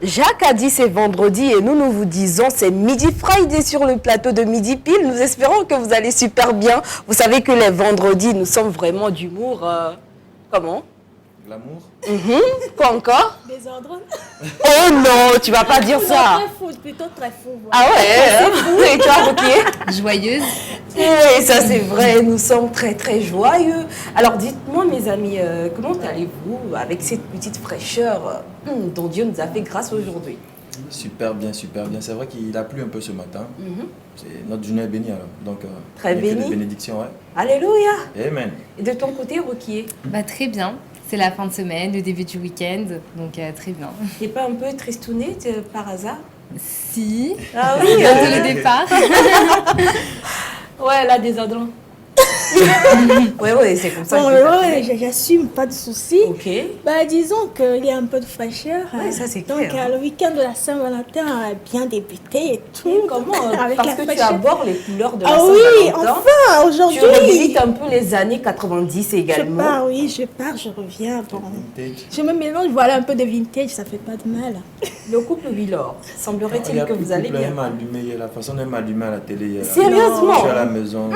Jacques a dit c'est vendredi et nous vous disons c'est Midi Friday sur le plateau de Midi Pile. Nous espérons que vous allez super bien. Vous savez que les vendredis, nous sommes vraiment d'humour. Comment? Glamour. Quoi encore? Désordre. Oh non, tu vas pas dire ça. Très fou, plutôt très fou. Voilà. Ah ouais, et toi, Roquier? Joyeuse. Oui, ça c'est vrai, nous sommes très très joyeux. Alors dites-moi mes amis, comment allez-vous avec cette petite fraîcheur dont Dieu nous a fait grâce aujourd'hui? Super bien, super bien. C'est vrai qu'il a plu un peu ce matin. Notre journée est bénie alors. Donc, Très il y a que bénie. des bénédictions, ouais. Alléluia. Amen. Et de ton côté, Roquier, Bah, très bien. C'est la fin de semaine, le début du week-end, donc très bien. t'es pas un peu tristouné par hasard? Si, Ah c'est bientôt le départ. Ouais, là, désordre. Ouais, c'est comme ça. Bon, que je ouais, t'appelle. j'assume, pas de souci. Ok. Bah, disons qu'il y a un peu de fraîcheur. Ouais, ça, c'est Donc, clair, hein. le week-end de la Saint-Valentin a bien débuté et tout. Et comment Avec parce la que tu fraîcheur. abordes les couleurs de la Ah oui, Saint-Valentin. enfin, aujourd'hui. Tu revisites un peu les années 90 Je également. pars, oui, je pars, je reviens. Bon. Vintage. Je me mélange, voilà, un peu de vintage, ça fait pas de mal. Le couple Villor, Il y semblerait-il a que plus vous allez couple, bien. elle m'a allumé hier, la façon dont elle m'a allumé à la télé hier. Sérieusement? Je suis à la maison.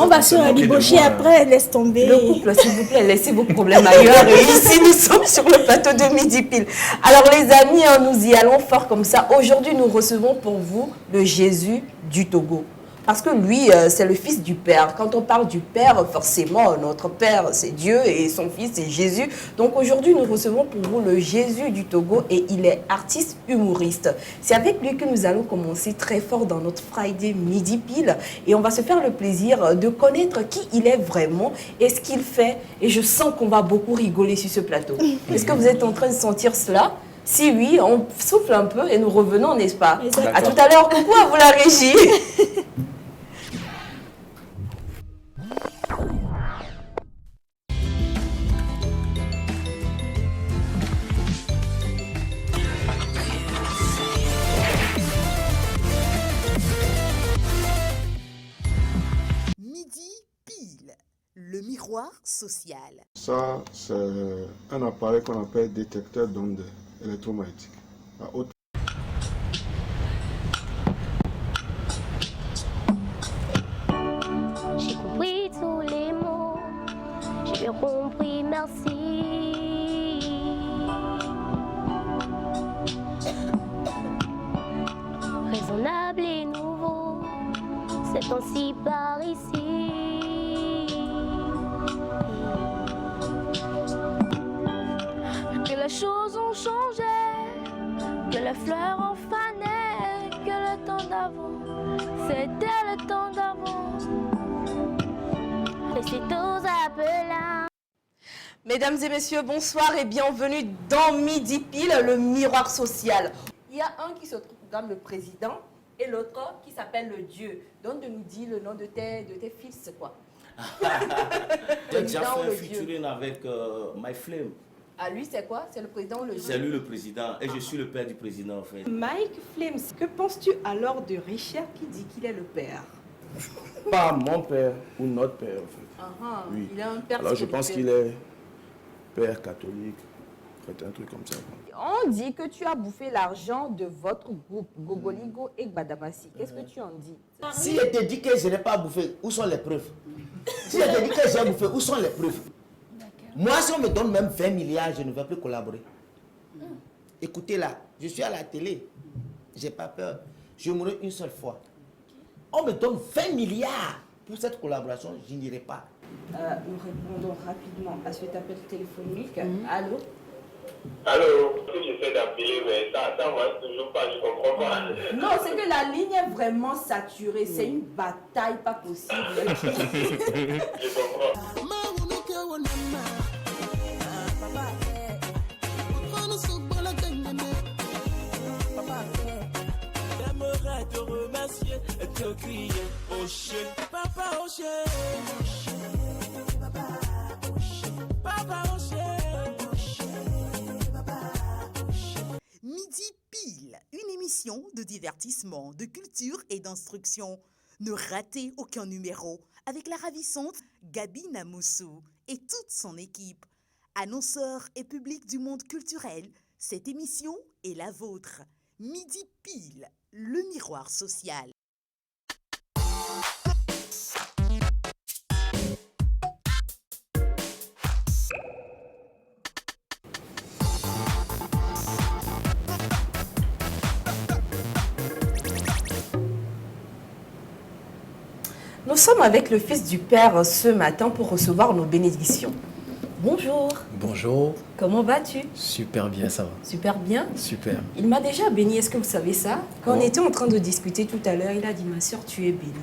On va se débaucher après, laisse tomber. Le couple, s'il vous plaît, laissez vos problèmes ailleurs. Et ici, nous sommes sur le plateau de Midi Pile. Alors, les amis, nous y allons fort comme ça. Aujourd'hui, nous recevons pour vous le Jésus du Togo. Parce que lui, c'est le fils du Père. Quand on parle du Père, forcément, notre Père, c'est Dieu et son fils, c'est Jésus. Donc aujourd'hui, nous recevons pour vous le Jésus du Togo et il est artiste humoriste. C'est avec lui que nous allons commencer très fort dans notre Friday Midi Pile. Et on va se faire le plaisir de connaître qui il est vraiment et ce qu'il fait. Et je sens qu'on va beaucoup rigoler sur ce plateau. Est-ce que vous êtes en train de sentir cela? Si oui, on souffle un peu et nous revenons, n'est-ce pas? Exactement. À tout à l'heure. Coucou à vous la régie. Midi Pile, le miroir social. Ça, c'est un appareil qu'on appelle détecteur d'ondes électromagnétiques. À haute J'ai compris tous les mots, j'ai bien compris, merci. Raisonnable et nouveau, c'est ainsi par ici. Que les choses ont changé, que les fleurs ont fané, que le temps d'avant, c'était le temps d'avant. Et c'est aux appelants. Mesdames et messieurs, bonsoir et bienvenue dans Midi Pile, le miroir social. Il y a un qui se trouve le président et l'autre qui s'appelle le Dieu. Donc de nous dire le nom de tes fils, c'est quoi? J'ai déjà Président ou fait un le Dieu? featuring avec My Flame. Ah, lui, c'est quoi? C'est le président ou le Dieu? C'est lui le président et je suis le père du président en fait. Mike Flames, que penses-tu alors de Richard qui dit qu'il est le père? Pas mon père ou notre père en fait. Oui. Il a un père Alors je pense qu'il spirituel. est père catholique, un truc comme ça. On dit que tu as bouffé l'argent de votre groupe, Gogoligo et Gbadabassi. Qu'est-ce que tu en dis? Si je te dis que je n'ai pas bouffé, où sont les preuves? Si je te dis que j'ai bouffé, où sont les preuves? Moi, si on me donne même 20 milliards, je ne vais plus collaborer. Écoutez là, je suis à la télé. J'ai pas peur. Je mourrai une seule fois. On me donne 20 milliards pour cette collaboration, je n'irai pas. Nous répondons rapidement à cet appel téléphonique. Allô? Allô, j'essaie d'appeler, mais ça marche toujours pas, je comprends pas. Non, c'est que la ligne est vraiment saturée. C'est une bataille pas possible. Je comprends. J'aimerais te remercier et te crier au chien. Papa au chien. Papa au chien. Midi Pile, une émission de divertissement, de culture et d'instruction. Ne ratez aucun numéro avec la ravissante Gabi Namoussou et toute son équipe. Annonceurs et public du monde culturel, Cette émission est la vôtre. Midi pile, le miroir social. Nous sommes avec le Fils du Père ce matin pour recevoir nos bénédictions. Bonjour. Bonjour. Comment vas-tu? Super bien, ça va. Super bien. Super. Il m'a déjà béni, est-ce que vous savez ça? Quand Oh. on était en train de discuter tout à l'heure, il a dit, ma soeur, tu es bénie.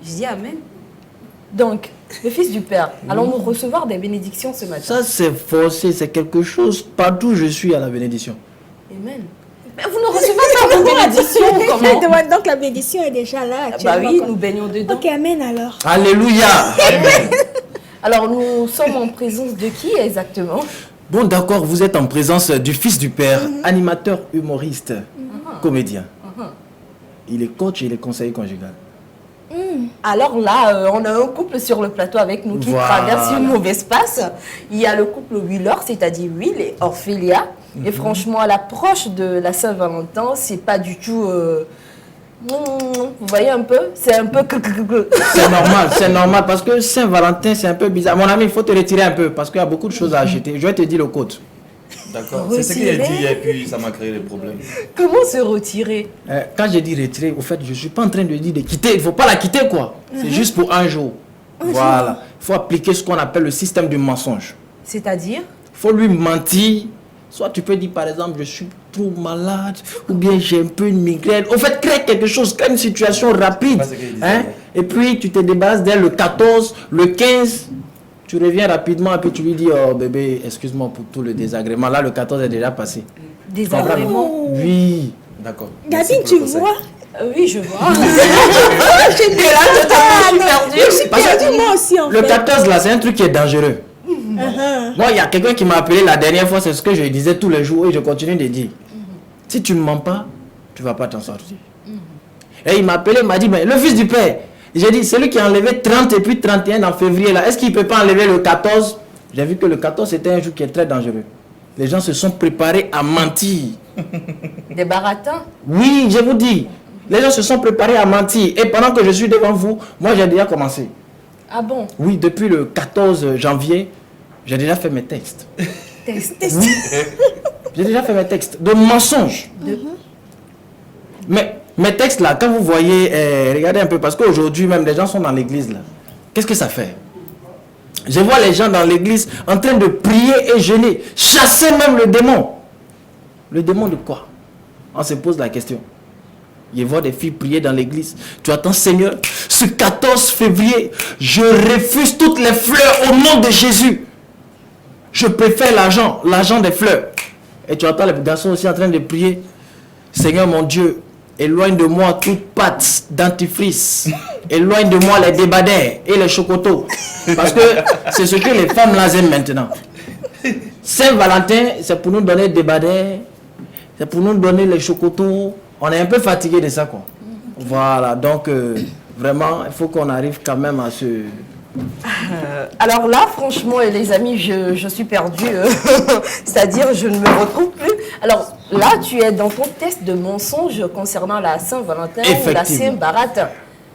Je dis Amen. Donc, le Fils du Père, allons-nous recevoir des bénédictions ce matin? Ça, c'est forcé, c'est quelque chose. Partout où je suis à la bénédiction. Amen. Mais vous ne recevez pas vos bénédictions, comment? Je demande donc la bénédiction est déjà là. Bah oui, nous baignons dedans. Ok, amen alors. Alléluia. Alors, nous sommes en présence de qui exactement? Bon, d'accord, vous êtes en présence du Fils du Père, animateur, humoriste, comédien. Il est coach et il est conseiller conjugal. Alors là, on a un couple sur le plateau avec nous qui Voilà. traverse une mauvaise passe. Il y a le couple Wheeler, c'est-à-dire Will et Orphelia. Et franchement, à l'approche de la Saint-Valentin, c'est pas du tout... vous voyez un peu? C'est un peu... C'est normal, parce que Saint-Valentin, c'est un peu bizarre. Mon ami, il faut te retirer un peu, parce qu'il y a beaucoup de choses à acheter. Je vais te dire le code. D'accord, c'est ce qu'il a dit et puis ça m'a créé des problèmes. Comment se retirer? Quand j'ai dit retirer, au fait, je ne suis pas en train de dire de quitter. Il ne faut pas la quitter, quoi. C'est juste pour un jour. Voilà. Il faut appliquer ce qu'on appelle le système du mensonge. C'est-à-dire? Il faut lui mentir. Soit tu peux dire, par exemple, je suis trop malade, ou bien j'ai un peu une migraine. Au fait, crée quelque chose, crée une situation rapide. Hein? Et puis, tu te débarrasses dès le 14, le 15. Tu reviens rapidement et puis tu lui dis, oh bébé, excuse-moi pour tout le désagrément. Là, le 14 est déjà passé. Désagrément? Oui. D'accord. Gabi, tu vois? Oui, je vois. J'étais là, totalement perdue. Je suis perdue, moi aussi, en Le fait. 14, là, c'est un truc qui est dangereux. Moi, il y a quelqu'un qui m'a appelé la dernière fois, c'est ce que je disais tous les jours et je continue de dire. Si tu ne mens pas, tu ne vas pas t'en sortir. Et il m'a appelé, il m'a dit, mais le Fils du Père, j'ai dit, celui qui a enlevé 30 et puis 31 en février, là, est-ce qu'il ne peut pas enlever le 14? J'ai vu que le 14, c'était un jour qui est très dangereux. Les gens se sont préparés à mentir. Des baratins? Oui, je vous dis, les gens se sont préparés à mentir. Et pendant que je suis devant vous, moi, j'ai déjà commencé. Ah bon? Oui, depuis le 14 janvier, j'ai déjà fait mes textes. Oui. J'ai déjà fait mes textes de mensonges. Mais mes textes là, quand vous voyez, regardez un peu, parce qu'aujourd'hui même les gens sont dans l'église là. Qu'est-ce que ça fait? Je vois les gens dans l'église en train de prier et jeûner, chasser même le démon. Le démon de quoi? On se pose la question. Je vois des filles prier dans l'église. Tu attends, Seigneur, ce 14 février, je refuse toutes les fleurs au nom de Jésus. Je préfère l'argent des fleurs. Et tu entends les garçons aussi en train de prier. Seigneur mon Dieu, éloigne de moi toute pâte dentifrice. Éloigne de moi les débadères et les chocotos. Parce que c'est ce que les femmes là aiment maintenant. Saint-Valentin, c'est pour nous donner des débadères. C'est pour nous donner les chocotos. On est un peu fatigué de ça, quoi. Voilà, donc vraiment, il faut qu'on arrive quand même à se... Alors là, franchement, les amis, je suis perdue. C'est-à-dire, je ne me retrouve plus. Alors là, tu es dans ton test de mensonge concernant la Saint-Valentin ou la Saint-Baratin.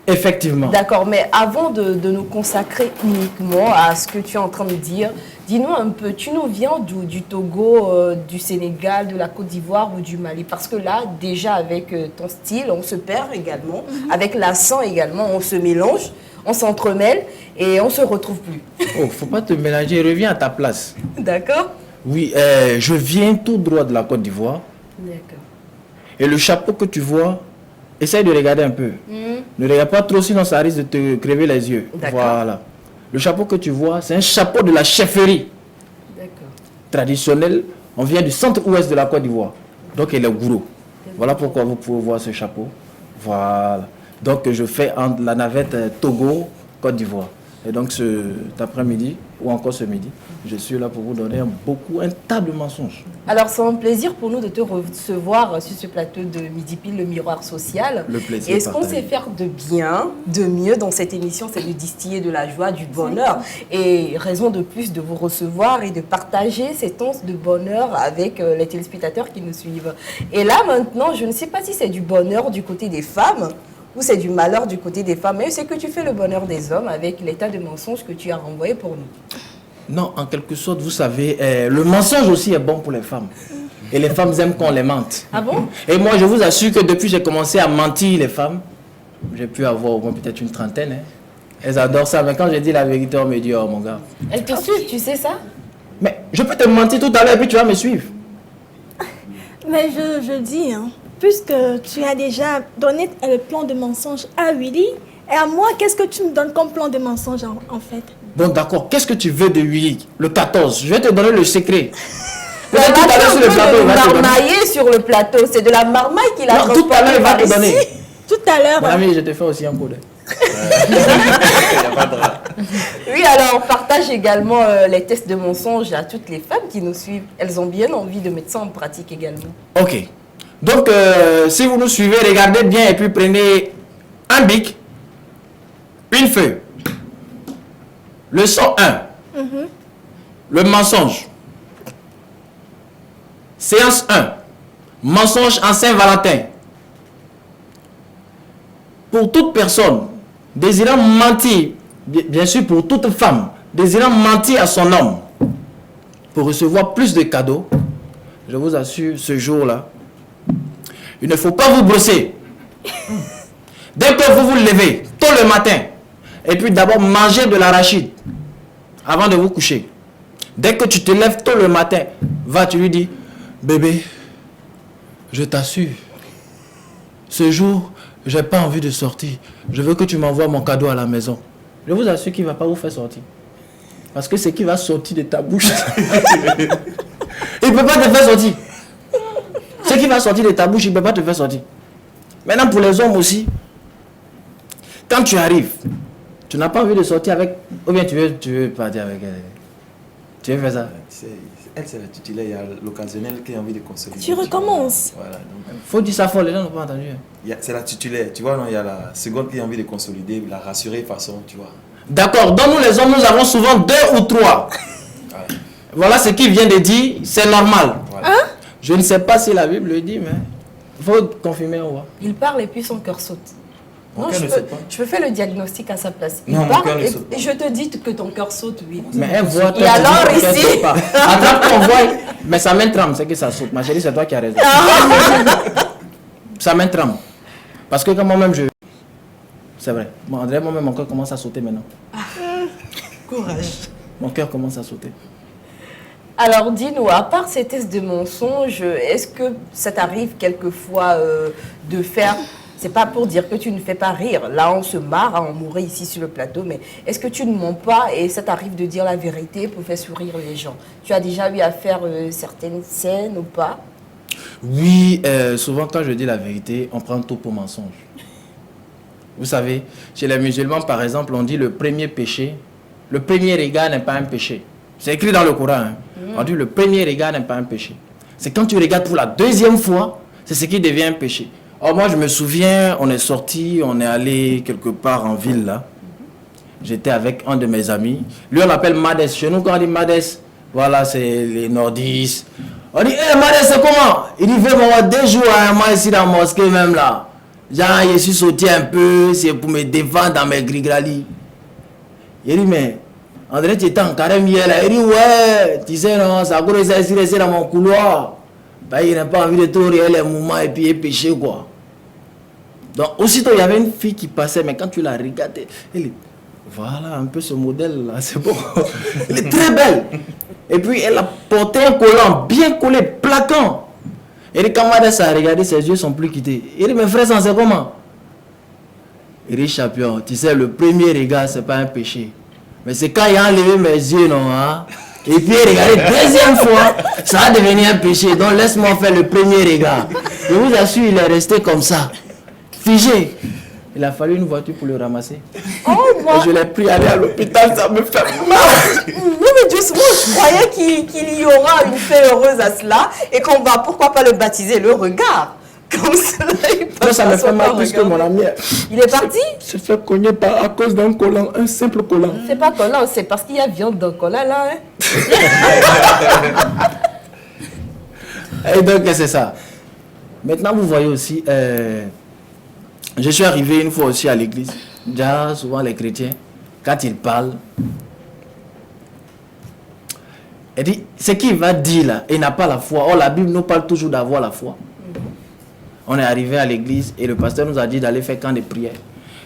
Effectivement. D'accord, mais avant de nous consacrer uniquement à ce que tu es en train de dire, dis-nous un peu, tu nous viens d'où? Du Togo, du Sénégal, de la Côte d'Ivoire ou du Mali? Parce que là, déjà avec ton style, on se perd également. Avec l'accent également, on se mélange, on s'entremêle et on se retrouve plus. Oh, faut pas te mélanger, reviens à ta place. D'accord? Oui, je viens tout droit de la Côte d'Ivoire. D'accord. Et le chapeau que tu vois, essaye de regarder un peu. Ne regarde pas trop, sinon ça risque de te crever les yeux. Voilà. Le chapeau que tu vois, c'est un chapeau de la chefferie. D'accord. Traditionnel. On vient du centre-ouest de la Côte d'Ivoire. Donc, il est gourou. Voilà pourquoi vous pouvez voir ce chapeau. Voilà. Donc, je fais entre la navette Togo, Côte d'Ivoire. Et donc cet après-midi, ou encore ce midi, je suis là pour vous donner un tas de mensonges. Alors, c'est un plaisir pour nous de te recevoir sur ce plateau de Midi Pile, le miroir social. Le plaisir. Et ce qu'on sait faire de bien, de mieux dans cette émission, c'est de distiller de la joie, du bonheur. Et raison de plus de vous recevoir et de partager cette once de bonheur avec les téléspectateurs qui nous suivent. Et là, maintenant, je ne sais pas si c'est du bonheur du côté des femmes ou c'est du malheur du côté des femmes, mais c'est que tu fais le bonheur des hommes avec l'état de mensonges que tu as renvoyé pour nous. Non, en quelque sorte, vous savez, le mensonge aussi est bon pour les femmes. Et les femmes aiment qu'on les mente. Ah bon? Et moi, je vous assure que depuis que j'ai commencé à mentir les femmes, j'ai pu avoir au moins peut-être une trentaine. Hein. Elles adorent ça, mais quand je dis la vérité, on me dit, oh mon gars. Elles te suivent, tu sais ça? Mais je peux te mentir tout à l'heure et puis tu vas me suivre. Mais je dis, hein, puisque tu as déjà donné le plan de mensonge à Willy, et à moi, qu'est-ce que tu me donnes comme plan de mensonge en fait? Bon, d'accord. Qu'est-ce que tu veux de Willy? Le 14. Je vais te donner le secret. On va tout à l'heure sur le plateau. Marmailler sur le plateau. C'est de la marmaille qu'il a tout à l'heure, il va te donner. Tout à l'heure. Mon ami, je te fais aussi un coup d'œil. Oui, alors on partage également les tests de mensonges à toutes les femmes qui nous suivent. Elles ont bien envie de mettre ça en pratique également. Ok. Donc, si vous nous suivez, regardez bien et puis prenez un bic, une feuille. Leçon 1. Le mensonge. Séance 1. Mensonge en Saint-Valentin. Pour toute personne désirant mentir, bien sûr pour toute femme désirant mentir à son homme pour recevoir plus de cadeaux, je vous assure, ce jour-là, il ne faut pas vous brosser. Dès que vous vous levez, tôt le matin, et puis d'abord manger de l'arachide avant de vous coucher. Dès que tu te lèves tôt le matin, tu lui dis, bébé, je t'assure, ce jour, j'ai pas envie de sortir. Je veux que tu m'envoies mon cadeau à la maison. Je vous assure qu'il ne va pas vous faire sortir. Parce que ce qui va sortir de ta bouche, il ne peut pas te faire sortir. Ce qui va sortir de ta bouche, il ne peut pas te faire sortir. Maintenant, pour les hommes aussi, quand tu arrives, tu n'as pas envie de sortir avec... Ou bien tu veux partir avec elle. Tu veux faire ça? Elle, c'est la titulaire, il y a l'occasionnel qui a envie de consolider. Tu recommences. Voilà. Faut dire ça fort, les gens n'ont pas entendu. C'est la titulaire, tu vois, non, il y a la seconde qui a envie de consolider, la rassurer façon, tu vois. D'accord, donc nous les hommes, nous avons souvent 2 ou 3. Voilà ce qu'il vient de dire, c'est normal. Voilà. Hein? Je ne sais pas si la Bible le dit, mais il faut confirmer, on voit. Il parle et puis son cœur saute. Non, je peux faire le diagnostic à sa place. Il non, parle et je te dis que ton cœur saute, oui. Mais elle voit... Et alors ici... Attrape ton voix, mais sa main tremble, c'est que ça saute. Ma chérie, c'est toi qui as raison. Sa main tremble. Parce que quand moi-même je... C'est vrai. Bon, André, moi-même, mon cœur commence à sauter maintenant. Courage. Mon cœur commence à sauter. Alors, dis-nous, à part ces tests de mensonges, est-ce que ça t'arrive quelquefois de faire... C'est pas pour dire que tu ne fais pas rire. Là, on se marre, on mourrait ici sur le plateau, mais est-ce que tu ne mens pas et ça t'arrive de dire la vérité pour faire sourire les gens? Tu as déjà eu à faire certaines scènes ou pas? Oui, souvent quand je dis la vérité, on prend tout pour mensonge. Vous savez, chez les musulmans, par exemple, on dit le premier péché, le premier regard n'est pas un péché. C'est écrit dans le Coran. Hein. On dit le premier regard n'est pas un péché. C'est quand tu regardes pour la deuxième fois, c'est ce qui devient un péché. Or, moi, je me souviens, on est sorti, on est allé quelque part en ville, là. J'étais avec un de mes amis. Lui, on l'appelle Mades. Chez nous, quand on dit Mades, voilà, c'est les nordistes. On dit, hé, Mades, c'est comment? Il dit, vraiment 2 jours à moi ici dans la mosquée, même là. Genre, je suis sauté un peu, c'est pour me défendre dans mes grigralis. Il dit, mais, André, tu étais en carême hier, là. Il dit, ouais, tu sais, non, ça court ici dans mon couloir. Ben, il n'a pas envie de tourner les mouvements et puis pécher, quoi. Donc, aussitôt, il y avait une fille qui passait, mais quand tu la regardais, elle dit, voilà, un peu ce modèle-là, c'est bon. Elle est très belle. Et puis, elle a porté un collant bien collé, plaquant. Et dit, quand Madès a regardé, ses yeux sont plus quittés. Il dit, mes frères, c'est comment? Il dit, champion, tu sais, le premier regard, c'est pas un péché. Mais c'est quand il a enlevé mes yeux, non, hein? Et puis, regardez, deuxième fois, ça va devenir un péché. Donc, laisse-moi faire le premier regard. Je vous assure, il est resté comme ça, figé. Il a fallu une voiture pour le ramasser. Oh, moi. Et je l'ai pris aller à l'hôpital, ça me fait mal. Non, mais justement, je croyais qu'il y aura une fée heureuse à cela et qu'on va, pourquoi pas le baptiser le regard. Comme cela, Non, ça me fait mal plus que mon ami. Il est parti? Se fait cogner à cause d'un collant, un simple collant. C'est pas collant, c'est parce qu'il y a viande dans le collant là. Hein? Et donc, c'est ça. Maintenant, vous voyez aussi, je suis arrivé une fois aussi à l'église. Déjà, souvent les chrétiens, quand ils parlent, il dit, ce qu'il va dire là, il n'a pas la foi. Or, la Bible nous parle toujours d'avoir la foi. On est arrivé à l'église et le pasteur nous a dit d'aller faire camp de prière.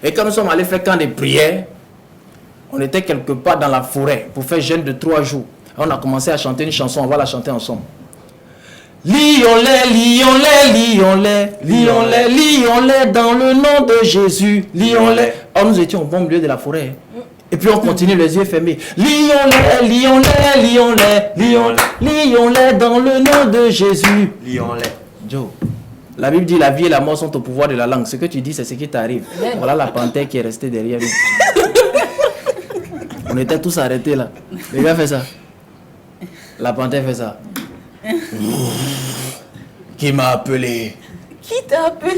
Et quand nous sommes allés faire camp de prière, on était quelque part dans la forêt pour faire jeûne de 3 jours. On a commencé à chanter une chanson, on va la chanter ensemble. Lions-les, lions-les, lions-les, lions-les, lions-les dans le nom de Jésus, lions-les. Or nous étions au bon milieu de la forêt. Et puis on continue les yeux fermés. Lions-les, lions-les, lions-les, lions-les, lions-les dans le nom de Jésus. Lions-les. Joe, la Bible dit la vie et la mort sont au pouvoir de la langue. Ce que tu dis, c'est ce qui t'arrive. Voilà la panthère qui est restée derrière nous. On était tous arrêtés là. Le gars fait ça. La panthère fait ça. Qui m'a appelé? Qui t'a appelé?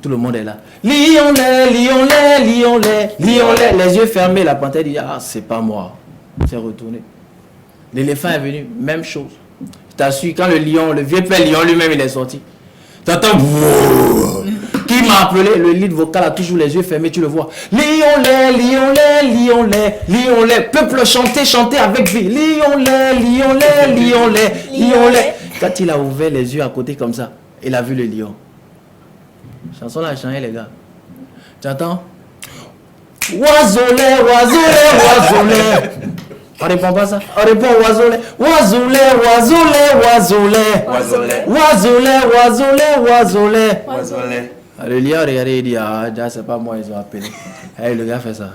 Tout le monde est là. Lions-les, lions-les, lions-les, lions-les. Les yeux fermés, la panthère dit, ah, c'est pas moi. C'est retourné. L'éléphant est venu, même chose. Je t'assure, quand le lion, le vieux père lion lui-même, il est sorti. T'entends, qui m'a appelé? Le lead vocal a toujours les yeux fermés, tu le vois. Lions-les, lions-les, lions-les, lions-les. Peuple, chantez, chantez avec vie. Lions-les, lions-les, lions-les, lions-les. Quand il a ouvert les yeux à côté comme ça, il a vu le lion. Chanson là a changé les gars. Tu entends? Oiseau-les, oiseau-les, oiseau-les. On répond pas ça. On répond oiseau-les. Oiseau-les, oiseau-les, oiseau-les. Oiseau-les. Oiseau-les, oiseau-les, oiseau-les. Oiseau-les. Le lion regardez, il dit, ah, déjà c'est pas moi, ils ont appelé. Hey, le gars fait ça.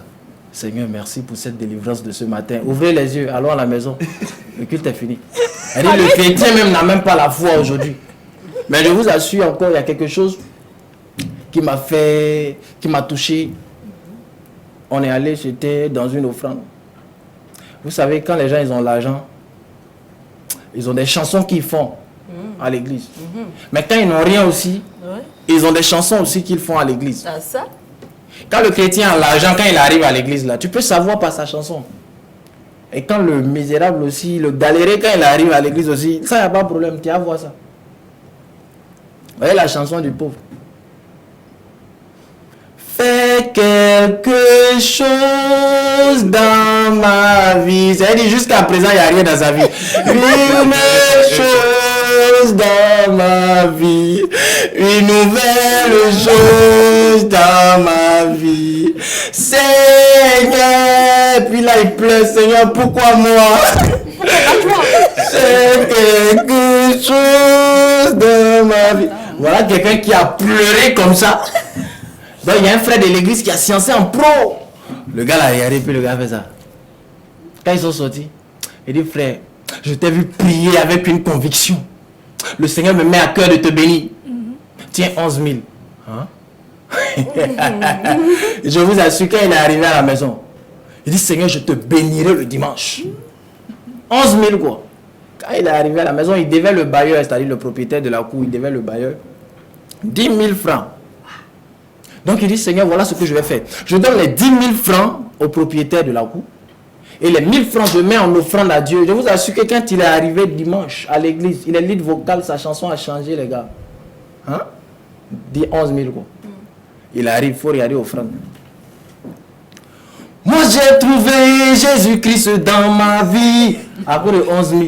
Seigneur, merci pour cette délivrance de ce matin. Ouvrez les yeux, allons à la maison. Le culte est fini. Elle dit, le chrétien même n'a même pas la foi aujourd'hui. Mais je vous assure encore, il y a quelque chose qui m'a touché. On est allé, j'étais dans une offrande. Vous savez, quand les gens ils ont l'argent, ils ont des chansons qu'ils font à l'église. Mais quand ils n'ont rien aussi, ils ont des chansons aussi qu'ils font à l'église. Ah, ça? Quand le chrétien a l'argent, quand il arrive à l'église, là, tu peux savoir par sa chanson. Et quand le misérable aussi, le galéré, quand il arrive à l'église aussi, ça, il n'y a pas de problème, tu vas voir ça. Vous voyez la chanson du pauvre. Fais quelque chose dans ma vie. Ça veut dire jusqu'à présent, il n'y a rien dans sa vie. Une chose dans ma vie. Une nouvelle chose dans ma vie. Seigneur. Puis là, il pleure. Seigneur, pourquoi moi? C'est quelque chose dans ma vie. Voilà quelqu'un qui a pleuré comme ça. Donc il y a un frère de l'église qui a sciencé en pro. Le gars là, il a puis le gars fait ça. Quand ils sont sortis, il dit, frère, je t'ai vu prier avec une conviction. Le Seigneur me met à cœur de te bénir. Tiens, 11 000. Hein? Je vous assure, quand il est arrivé à la maison, il dit, Seigneur, je te bénirai le dimanche. 11 000 quoi. Quand il est arrivé à la maison, il devait le bailleur, c'est-à-dire le propriétaire de la cour, il devait le bailleur 10 000 francs. Donc il dit, Seigneur, voilà ce que je vais faire. Je donne les 10 000 francs au propriétaire de la cour. Et les 1000 francs, je mets en offrande à Dieu. Je vous assure que quand il est arrivé dimanche à l'église, il est lead vocal, sa chanson a changé, les gars. Hein? Dit 11 000 quoi. Il arrive, il faut regarder offrande. Moi j'ai trouvé Jésus-Christ dans ma vie. Après de 11 000.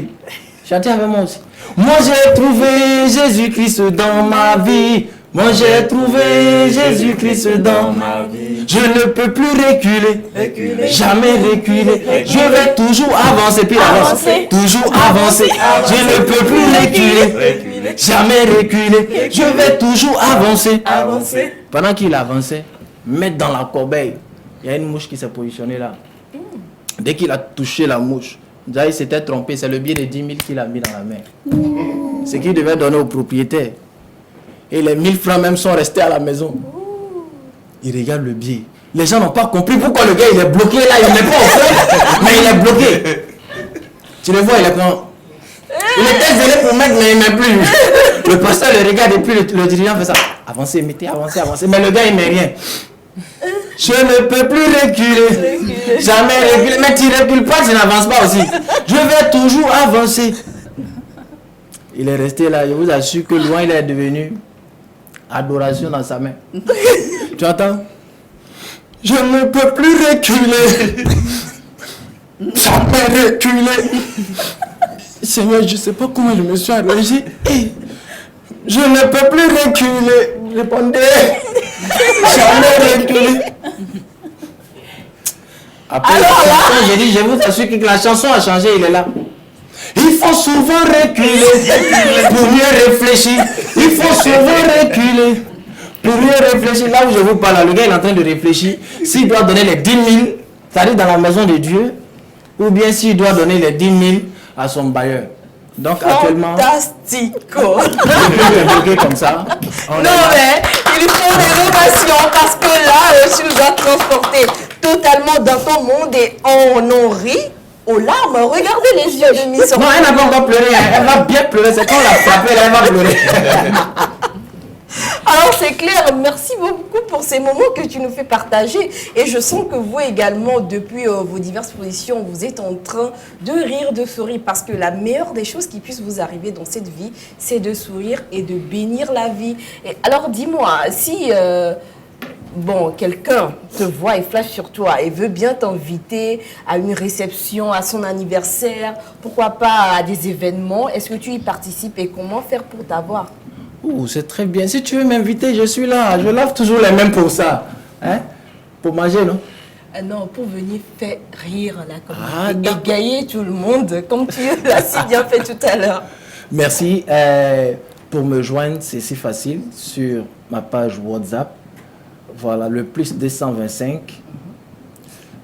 Chantez avec moi aussi. Moi j'ai trouvé Jésus-Christ dans ma vie. Moi j'ai trouvé Jésus-Christ dans ma vie. Je ne peux plus reculer, jamais reculer. Je vais toujours avancer, puis avancer, toujours avancer. Je ne peux plus reculer, jamais reculer. Je vais toujours avancer. Pendant qu'il avançait, mettre dans la corbeille, il y a une mouche qui s'est positionnée là. Dès qu'il a touché la mouche, déjà il s'était trompé, c'est le billet de 10 000 qu'il a mis dans la main. Ce qu'il devait donner au propriétaire. Et les 1000 francs même sont restés à la maison. Il regarde le billet. Les gens n'ont pas compris pourquoi le gars il est bloqué là, il n'est pas au fond, mais il est bloqué. Tu le vois, il est quand. Il était zélé pour mettre, mais il ne met plus. Le pasteur le regarde et puis le dirigeant fait ça. Avancez, mettez, avancez, avancez. Mais le gars il met rien. Je ne peux plus reculer. Jamais reculer. Mais tu ne recules pas, tu n'avances pas aussi. Je vais toujours avancer. Il est resté là, je vous assure que loin il est devenu adoration dans sa main. Tu entends? Je ne peux plus reculer. Jamais reculer. Seigneur, je ne sais pas comment je me suis allongé. Je ne peux plus reculer. Répondez. Jamais reculer. Après la chanson, j'ai dit, je vous assure que la chanson a changé, il est là. Il faut souvent reculer pour mieux réfléchir. Il faut souvent reculer pour mieux réfléchir. Là où je vous parle, le gars est en train de réfléchir. S'il doit donner les 10 000, c'est-à-dire dans la maison de Dieu, ou bien s'il doit donner les 10 000 à son bailleur. Donc actuellement... Fantastico. Je comme ça. Non mais il faut des ovations parce que là, tu nous as transporté totalement dans ton monde et on en rit aux larmes. Regardez les yeux de Miss. Non, elle n'a pas encore pleuré. Elle va bien pleurer. C'est quand on l'a frappée, là, elle va pleurer. Alors c'est clair, merci beaucoup pour ces moments que tu nous fais partager et je sens que vous également depuis vos diverses positions vous êtes en train de rire, de sourire parce que la meilleure des choses qui puissent vous arriver dans cette vie c'est de sourire et de bénir la vie. Et alors dis-moi, si bon, quelqu'un te voit et flash sur toi et veut bien t'inviter à une réception, à son anniversaire, pourquoi pas à des événements, est-ce que tu y participes et comment faire pour t'avoir? C'est très bien. Si tu veux m'inviter, je suis là. Je lave toujours les mains pour ça. Hein? Pour manger, non? Non, pour venir faire rire la communauté, égayer tout le monde, comme tu l'as si bien fait tout à l'heure. Merci. Pour me joindre, c'est si facile sur ma page WhatsApp. Voilà, le plus 225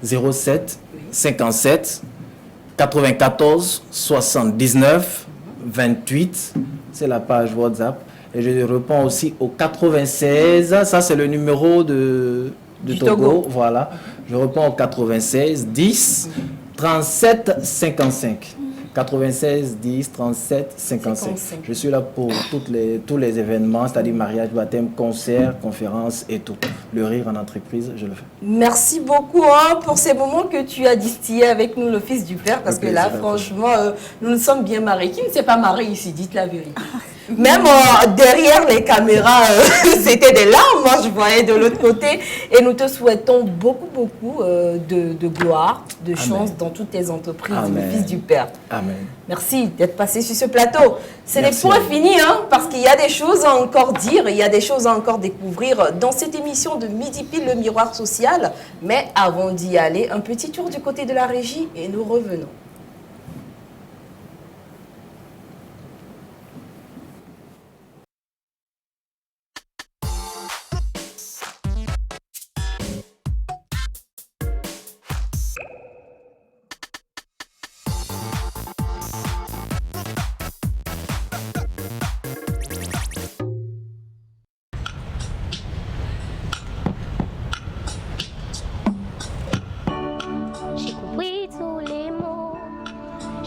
07 57 94 79 28. C'est la page WhatsApp. Et je réponds aussi au 96, ça c'est le numéro de Togo. Voilà. Je réponds au 96 10 37 55. 96 10 37 55. Je suis là pour tous les événements, c'est-à-dire mariage, baptême, concert, conférence et tout. Le rire en entreprise, je le fais. Merci beaucoup pour ces moments que tu as distillés avec nous, le Fils du Père, parce que là, franchement, nous nous sommes bien mariés. Qui ne s'est pas marié ici? Dites la vérité. Même derrière les caméras, c'était des larmes, moi je voyais de l'autre côté. Et nous te souhaitons beaucoup, beaucoup de gloire, de chance dans toutes tes entreprises, le Fils du Père. Amen. Merci d'être passé sur ce plateau. Ce n'est pas fini, parce qu'il y a des choses à encore dire, il y a des choses à encore découvrir dans cette émission de Midi Pile, le miroir social. Mais avant d'y aller, un petit tour du côté de la régie et nous revenons.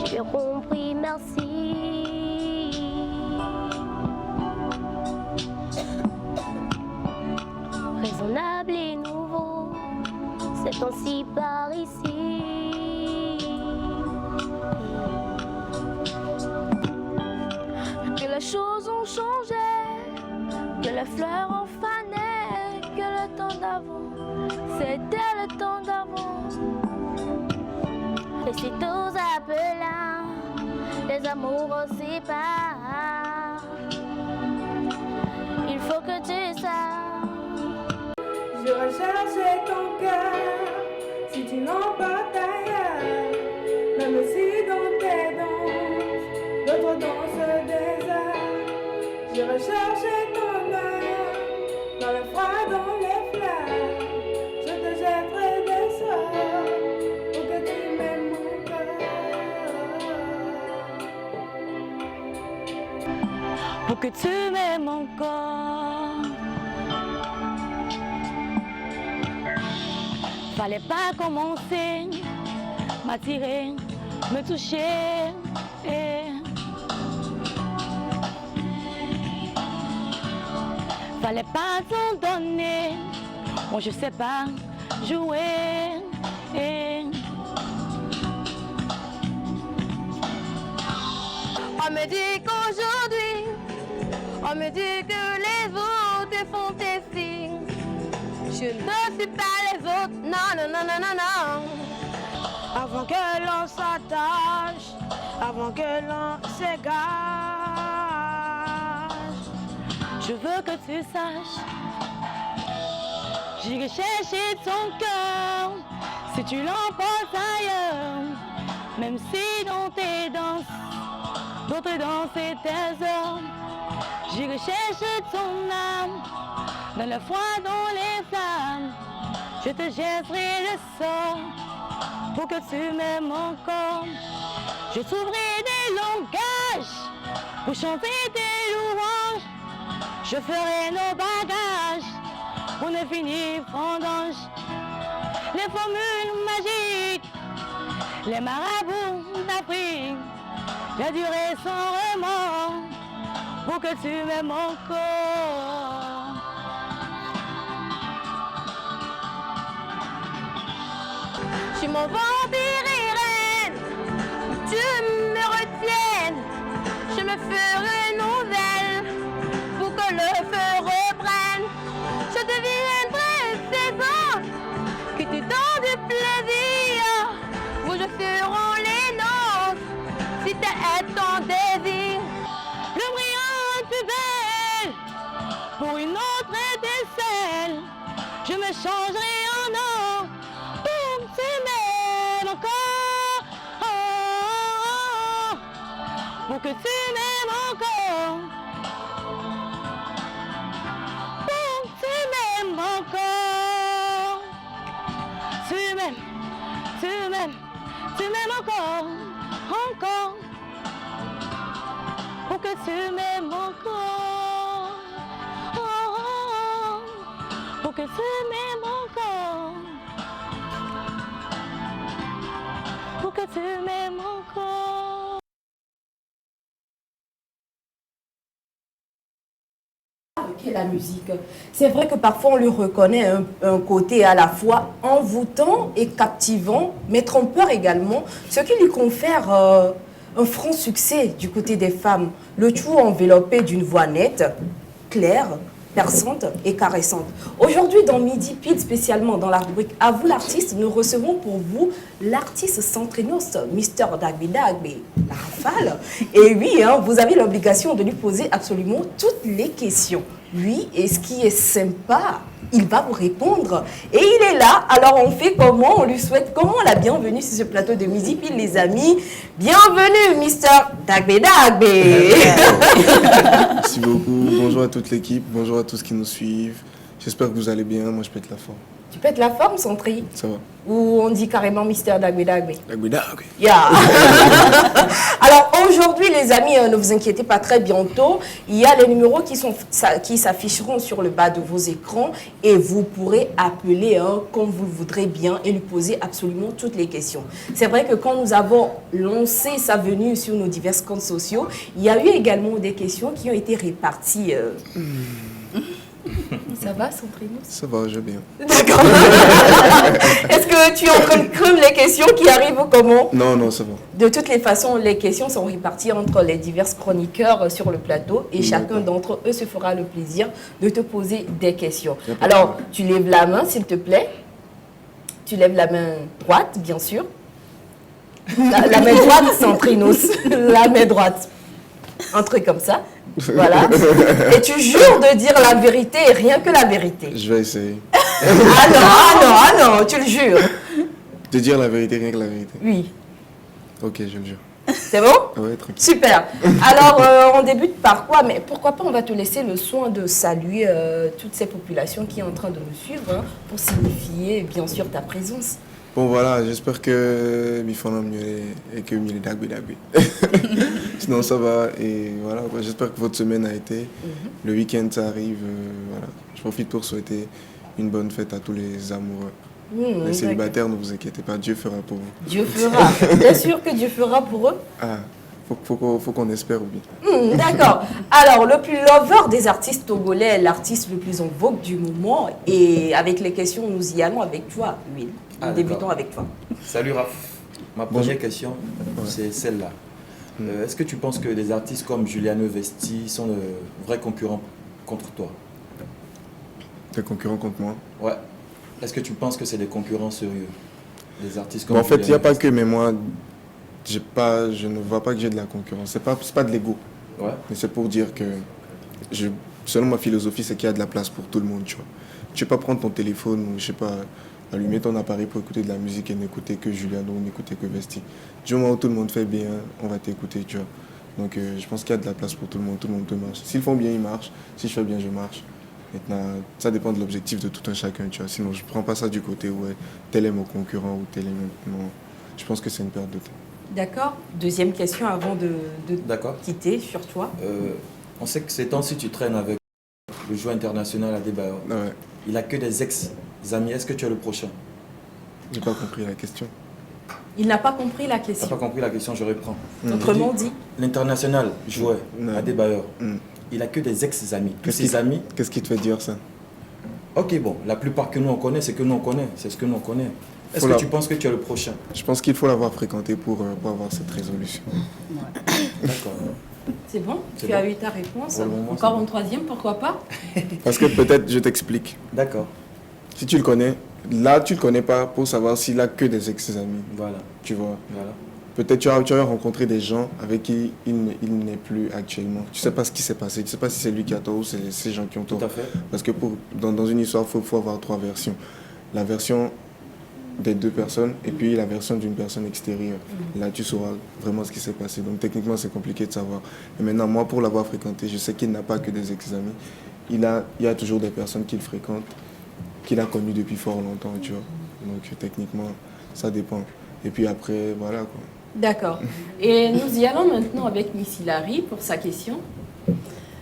J'ai compris, merci. Raisonnable et nouveau, c'est ainsi par ici. Que les choses ont changé, que les fleurs ont fané, que le temps d'avant, c'était le temps d'avant. Et si tous appelants, les amours aussi séparent. Il faut que tu saches. Je recherchais ton cœur, si tu l'emportes ailleurs. Même si dans tes danses, d'autres dansent des heures. Je recherchais ton âme, dans le froid, dans les fleurs. Je te jetterai des sorts, pour que tu m'aimes mon cœur. Pour que tu m'aimes encore. Fallait pas commencer, m'attirer, me toucher. Fallait pas t'en donner, moi je sais pas jouer. On me dit qu'aujourd'hui, on me dit que les autres font des signes. Je ne suis pas les autres, non, non, non, non, non, non. Avant que l'on s'attache, avant que l'on s'égare, je veux que tu saches, j'irai chercher ton cœur si tu l'emportes ailleurs. Même si dans tes danses, d'autres danses et tes heures, j'irai chercher ton âme, dans le froid, dans les flammes. Je te jetterai le sort pour que tu m'aimes encore. Je trouverai des langages pour chanter tes louanges. Je ferai nos bagages pour ne finir vendange. Les formules magiques, les marabouts d'Afrique, la durée sans remords pour que tu m'aimes encore. Je suis mon vampire reine, tu me retiennes, je me ferai nouvelle pour que le feu reprenne. Je deviendrai saison, que tu donnes du plaisir, où je ferai les noces, si t'es ton désir. Le brillant plus belle, pour une autre étincelle, je me changerai en or, pour que tu m'aimes encore, pour que tu m'aimes encore, pour que tu m'aimes encore. Tu m'aimes, tu m'aimes, tu m'aimes encore, encore, pour que tu m'aimes encore, pour que tu m'aimes encore, pour que tu m'aimes encore. Ok, la musique. C'est vrai que parfois on lui reconnaît un côté à la fois envoûtant et captivant, mais trompeur également, ce qui lui confère un franc succès du côté des femmes. Le tout enveloppé d'une voix nette, claire, perçante et caressante. Aujourd'hui, dans Midi Pile, spécialement dans la rubrique À vous l'artiste, nous recevons pour vous l'artiste Centrinos, Mr. Dagbe Dagbe, la rafale. Et oui, hein, vous avez l'obligation de lui poser absolument toutes les questions. Lui, et ce qui est sympa, il va vous répondre. Et il est là, alors on fait comment? On lui souhaite comment la bienvenue sur ce plateau de Midi Pile, les amis. Bienvenue, Mr. Dagbe Dagbe. Merci beaucoup. Bonjour à toute l'équipe, bonjour à tous qui nous suivent. J'espère que vous allez bien. Moi, je pète la forme. Tu pètes la forme, Centri? Ça va. Ou on dit carrément Mr. Dagbe Dagbe? Dagbe Dagbe. Yeah. Alors aujourd'hui, les amis, ne vous inquiétez pas, très bientôt, il y a les numéros qui s'afficheront sur le bas de vos écrans et vous pourrez appeler comme vous le voudrez bien et lui poser absolument toutes les questions. C'est vrai que quand nous avons lancé sa venue sur nos divers comptes sociaux, il y a eu également des questions qui ont été réparties. Ça va, Centrinos? Ça va, je vais bien. D'accord. Est-ce que tu es en train de creuser les questions qui arrivent ou comment? Non, non, ça va. De toutes les façons, les questions sont réparties entre les divers chroniqueurs sur le plateau et chacun d'entre eux se fera le plaisir de te poser des questions. Alors, tu lèves la main, s'il te plaît. Tu lèves la main droite, bien sûr. La main droite, Centrinos. La main droite. Un truc comme ça. Voilà. Et tu jures de dire la vérité et rien que la vérité. Je vais essayer. Ah non, tu le jures. De dire la vérité, rien que la vérité. Oui. Ok, je le jure. C'est bon? Ouais, tranquille. Super. Alors, on débute par quoi? Mais pourquoi pas, on va te laisser le soin de saluer toutes ces populations qui sont en train de nous suivre pour signifier, bien sûr, ta présence. Bon, voilà, j'espère que mi font mieux et que mi Dagbe Dagbe. Sinon, ça va. Et voilà, j'espère que votre semaine a été. Le week-end, ça arrive. Voilà. Je profite pour souhaiter une bonne fête à tous les amoureux. d'accord. Les célibataires, ne vous inquiétez pas, Dieu fera pour vous. Dieu fera. Bien sûr que Dieu fera pour eux. Ah, faut qu'on espère, oui. D'accord. Alors, le plus lover des artistes togolais, l'artiste le plus en vogue du moment. Et avec les questions, nous y allons avec toi, Will. Nous débutons avec toi. Salut Raph. Ma première question, c'est celle-là. Est-ce que tu penses que des artistes comme Juliano Vesti sont de vrais concurrents contre toi? Des concurrents contre moi? Ouais. Est-ce que tu penses que c'est des concurrents sérieux? Des artistes comme En fait, il n'y a Juliano pas que, mais moi, je ne vois pas que j'ai de la concurrence. C'est pas de l'ego. Ouais. Mais c'est pour dire que, selon ma philosophie, c'est qu'il y a de la place pour tout le monde, tu vois. Tu ne peux pas prendre ton téléphone ou, je sais pas, allumer ton appareil pour écouter de la musique et n'écouter que Juliano ou n'écouter que Vesti. Du moment où tout le monde fait bien, on va t'écouter, tu vois. Donc, je pense qu'il y a de la place pour tout le monde peut marcher. S'ils font bien, ils marchent. Si je fais bien, je marche. Maintenant, ça dépend de l'objectif de tout un chacun, tu vois. Sinon, je ne prends pas ça du côté où tel est mon concurrent ou tel est mon... Non. Je pense que c'est une perte de temps. D'accord. Deuxième question avant de quitter sur toi. On sait que ces temps-ci, tu traînes avec le joueur international Adebayor. Ouais. Il a que des ex-amis. Est-ce que tu es le prochain? J'ai pas compris la question. Il n'a pas compris la Tu question. n'as pas compris la question, je reprends. Autrement dit, l'international joueur Adebayor, il a que des ex-amis. Tous ses amis. Qu'est-ce qui te fait dire ça? Ok, bon, la plupart que nous on connaît, c'est que nous on connaît. C'est ce que nous on connaît. Est-ce que tu penses que tu es le prochain? Je pense qu'il faut l'avoir fréquenté pour avoir cette résolution. D'accord. c'est bon? C'est Tu bon. as eu ta réponse. Pour le moment, Encore c'est une troisième, pourquoi pas? Parce que peut-être, je t'explique. D'accord. Si tu le connais, là, tu le connais pas pour savoir s'il a que des ex-amis. Voilà. Tu vois. Voilà. Peut-être tu as rencontré des gens avec qui il n'est plus actuellement. Tu sais pas ce qui s'est passé. Tu sais pas si c'est lui qui a tort ou c'est ces gens qui ont tort. Tout à fait. Parce que dans une histoire, il faut avoir trois versions. La version des deux personnes et puis la version d'une personne extérieure. Là, tu sauras vraiment ce qui s'est passé. Donc, techniquement, c'est compliqué de savoir. Et maintenant, moi, pour l'avoir fréquenté, je sais qu'il n'a pas que des ex-amis. Il y a toujours des personnes qu'il fréquente, qu'il a connues depuis fort longtemps, tu vois. Donc, techniquement, ça dépend. Et puis après, voilà, quoi. D'accord. Et nous y allons maintenant avec Miss Hilary pour sa question.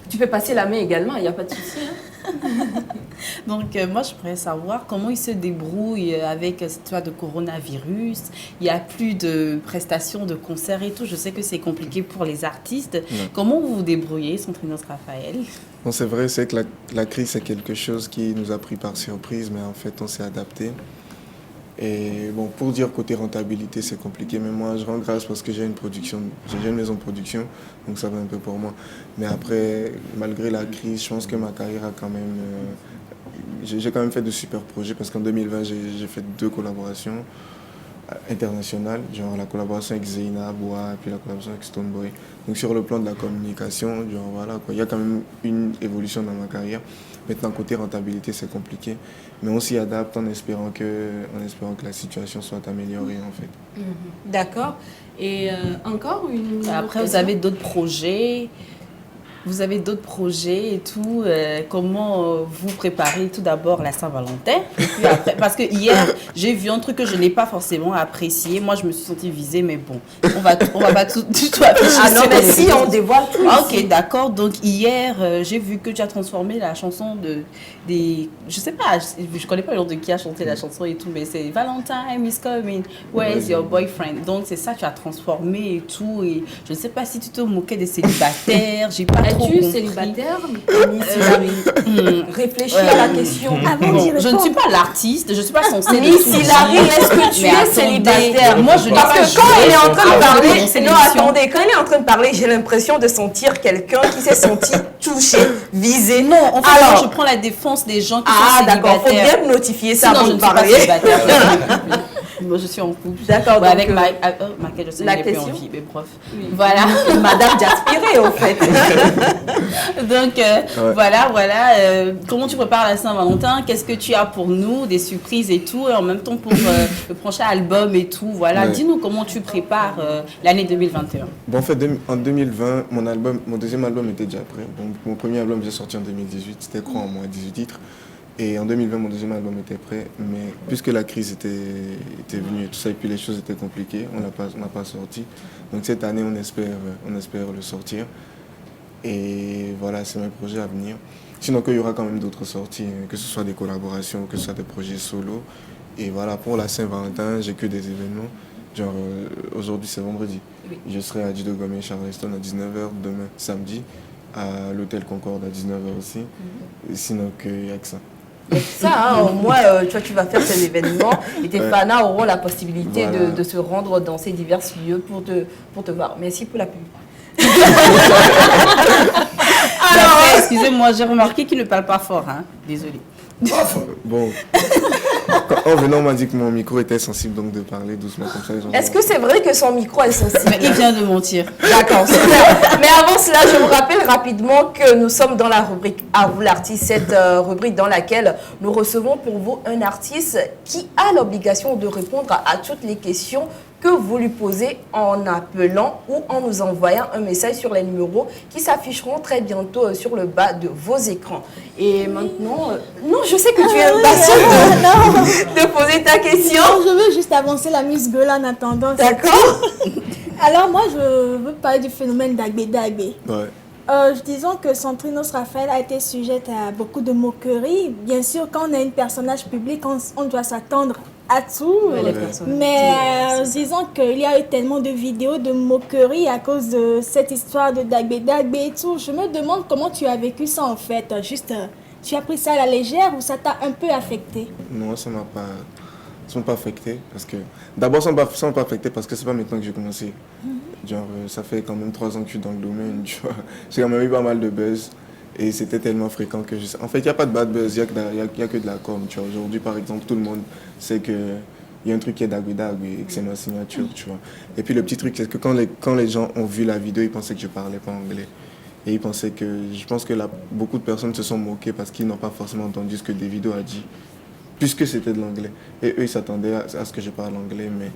Tu peux passer la main également, il n'y a pas de souci. Donc, moi, je voudrais savoir comment ils se débrouillent avec cette histoire de coronavirus. Il n'y a plus de prestations de concerts et tout. Je sais que c'est compliqué pour les artistes. Ouais. Comment vous vous débrouillez, Centrinos Raphaël? Bon, c'est vrai, c'est que la crise, c'est quelque chose qui nous a pris par surprise, mais en fait, on s'est adapté. Et bon, pour dire côté rentabilité, c'est compliqué, mais moi, je rends grâce parce que j'ai une maison de production, donc ça va un peu pour moi. Mais après, malgré la crise, je pense que ma carrière a quand même... j'ai quand même fait de super projets, parce qu'en 2020, j'ai fait 2 collaborations internationales, genre la collaboration avec Zeina, Bois, et puis la collaboration avec Stoneboy. Donc sur le plan de la communication, genre voilà, quoi, il y a quand même une évolution dans ma carrière. Maintenant, côté rentabilité, c'est compliqué. Mais on s'y adapte en espérant que la situation soit améliorée, en fait. D'accord. Et encore une... Après, vous avez d'autres projets. Vous avez d'autres projets et tout. Comment vous préparez tout d'abord la Saint-Valentin? Et puis après, parce que hier, j'ai vu un truc que je n'ai pas forcément apprécié. Moi, je me suis sentie visée, mais bon, on va pas tout afficher. Ah non, mais si, on dévoile tout. Ok, d'accord. Donc hier, j'ai vu que tu as transformé la chanson je sais pas, je connais pas le nom de qui a chanté la chanson et tout, mais c'est Valentine is coming, where's your boyfriend? Donc c'est ça, tu as transformé et tout. Et je ne sais pas si tu te moquais des célibataires. J'ai pas trop compris. Es-tu célibataire, Miss Hilary? Réfléchis à la question. Je ne suis pas l'artiste, je ne suis pas censée. Miss Hilary, est-ce que tu es célibataire? Moi, je n'ai Parce pas que quand elle est en train de parler, non, attendez, quand elle est en train de parler, j'ai l'impression de sentir quelqu'un qui s'est senti touché, visé. Non, en fait, moi, je prends la défense des gens qui sont célibataires. Ah d'accord, faut bien me notifier ça avant de parler. Sinon, je ne suis pas célibataire. Moi, je suis en couple. D'accord. Ouais, avec Michael, je sais la qu'il n'est plus question en vie, mais bref. Oui. Voilà. Madame d'aspirer, au fait. Donc, voilà. Comment tu prépares la Saint-Valentin? Qu'est-ce que tu as pour nous? Des surprises et tout. Et en même temps, pour le prochain album et tout. Voilà. Ouais. Dis-nous comment tu prépares l'année 2021. Bon, en fait, en 2020, mon deuxième album était déjà prêt. Bon, mon premier album, j'ai sorti en 2018. C'était Croix en moi, 18 titres. Et en 2020, mon deuxième album était prêt, mais puisque la crise était venue et tout ça, et puis les choses étaient compliquées, on n'a pas sorti. Donc cette année, on espère le sortir. Et voilà, c'est mes projets à venir. Sinon, qu'il y aura quand même d'autres sorties, que ce soit des collaborations, que ce soit des projets solo. Et voilà, pour la Saint-Valentin, j'ai que des événements. Genre, aujourd'hui, c'est vendredi. Oui. Je serai à Dido Gomez Charleston à 19h, demain, samedi, à l'hôtel Concorde à 19h aussi. Et sinon, il n'y a que ça. Ça, hein, au moins, tu vas faire ces événements et tes fans auront la possibilité Voilà. de se rendre dans ces divers lieux pour te voir. Merci pour la pub. Alors, excusez-moi, j'ai remarqué qu'il ne parle pas fort. Hein. Désolé. Bon, en venant, on m'a dit que mon micro était sensible, donc de parler doucement comme ça. Est-ce que c'est vrai que son micro est sensible? Mais il vient de mentir. D'accord, super. Mais avant cela, je vous rappelle rapidement que nous sommes dans la rubrique À vous l'artiste, cette rubrique dans laquelle nous recevons pour vous un artiste qui a l'obligation de répondre à toutes les questions que vous lui posez en appelant ou en nous envoyant un message sur les numéros qui s'afficheront très bientôt sur le bas de vos écrans. Et maintenant, non, je sais que tu es impatient de poser ta question. Non, je veux juste avancer la Miss Girl en attendant. D'accord. Alors moi, je veux parler du phénomène d'Agbé. Ouais. Disons que Centrinos Raphaël a été sujette à beaucoup de moqueries. Bien sûr, quand on est un personnage public, on doit s'attendre à tout. Mais disons qu'il y a eu tellement de vidéos de moqueries à cause de cette histoire de Dagbé et tout. Je me demande comment tu as vécu ça en fait. Juste, tu as pris ça à la légère ou ça t'a un peu affecté? Non, ça m'a pas affecté. Parce que d'abord, ça m'a pas affecté parce que c'est pas maintenant que j'ai commencé. Genre, ça fait quand même 3 ans que je suis dans le domaine, tu vois. J'ai quand même eu pas mal de buzz et c'était tellement fréquent que en fait, il n'y a pas de bad buzz, il n'y a que de la com, tu vois. Aujourd'hui, par exemple, tout le monde sait qu'il y a un truc qui est Dagbé et que c'est ma signature, tu vois. Et puis le petit truc, c'est que quand les gens ont vu la vidéo, ils pensaient que je parlais pas anglais. Et ils pensaient que, je pense que beaucoup de personnes se sont moquées parce qu'ils n'ont pas forcément entendu ce que Davido a dit, puisque c'était de l'anglais. Et eux, ils s'attendaient à ce que je parle anglais, mais...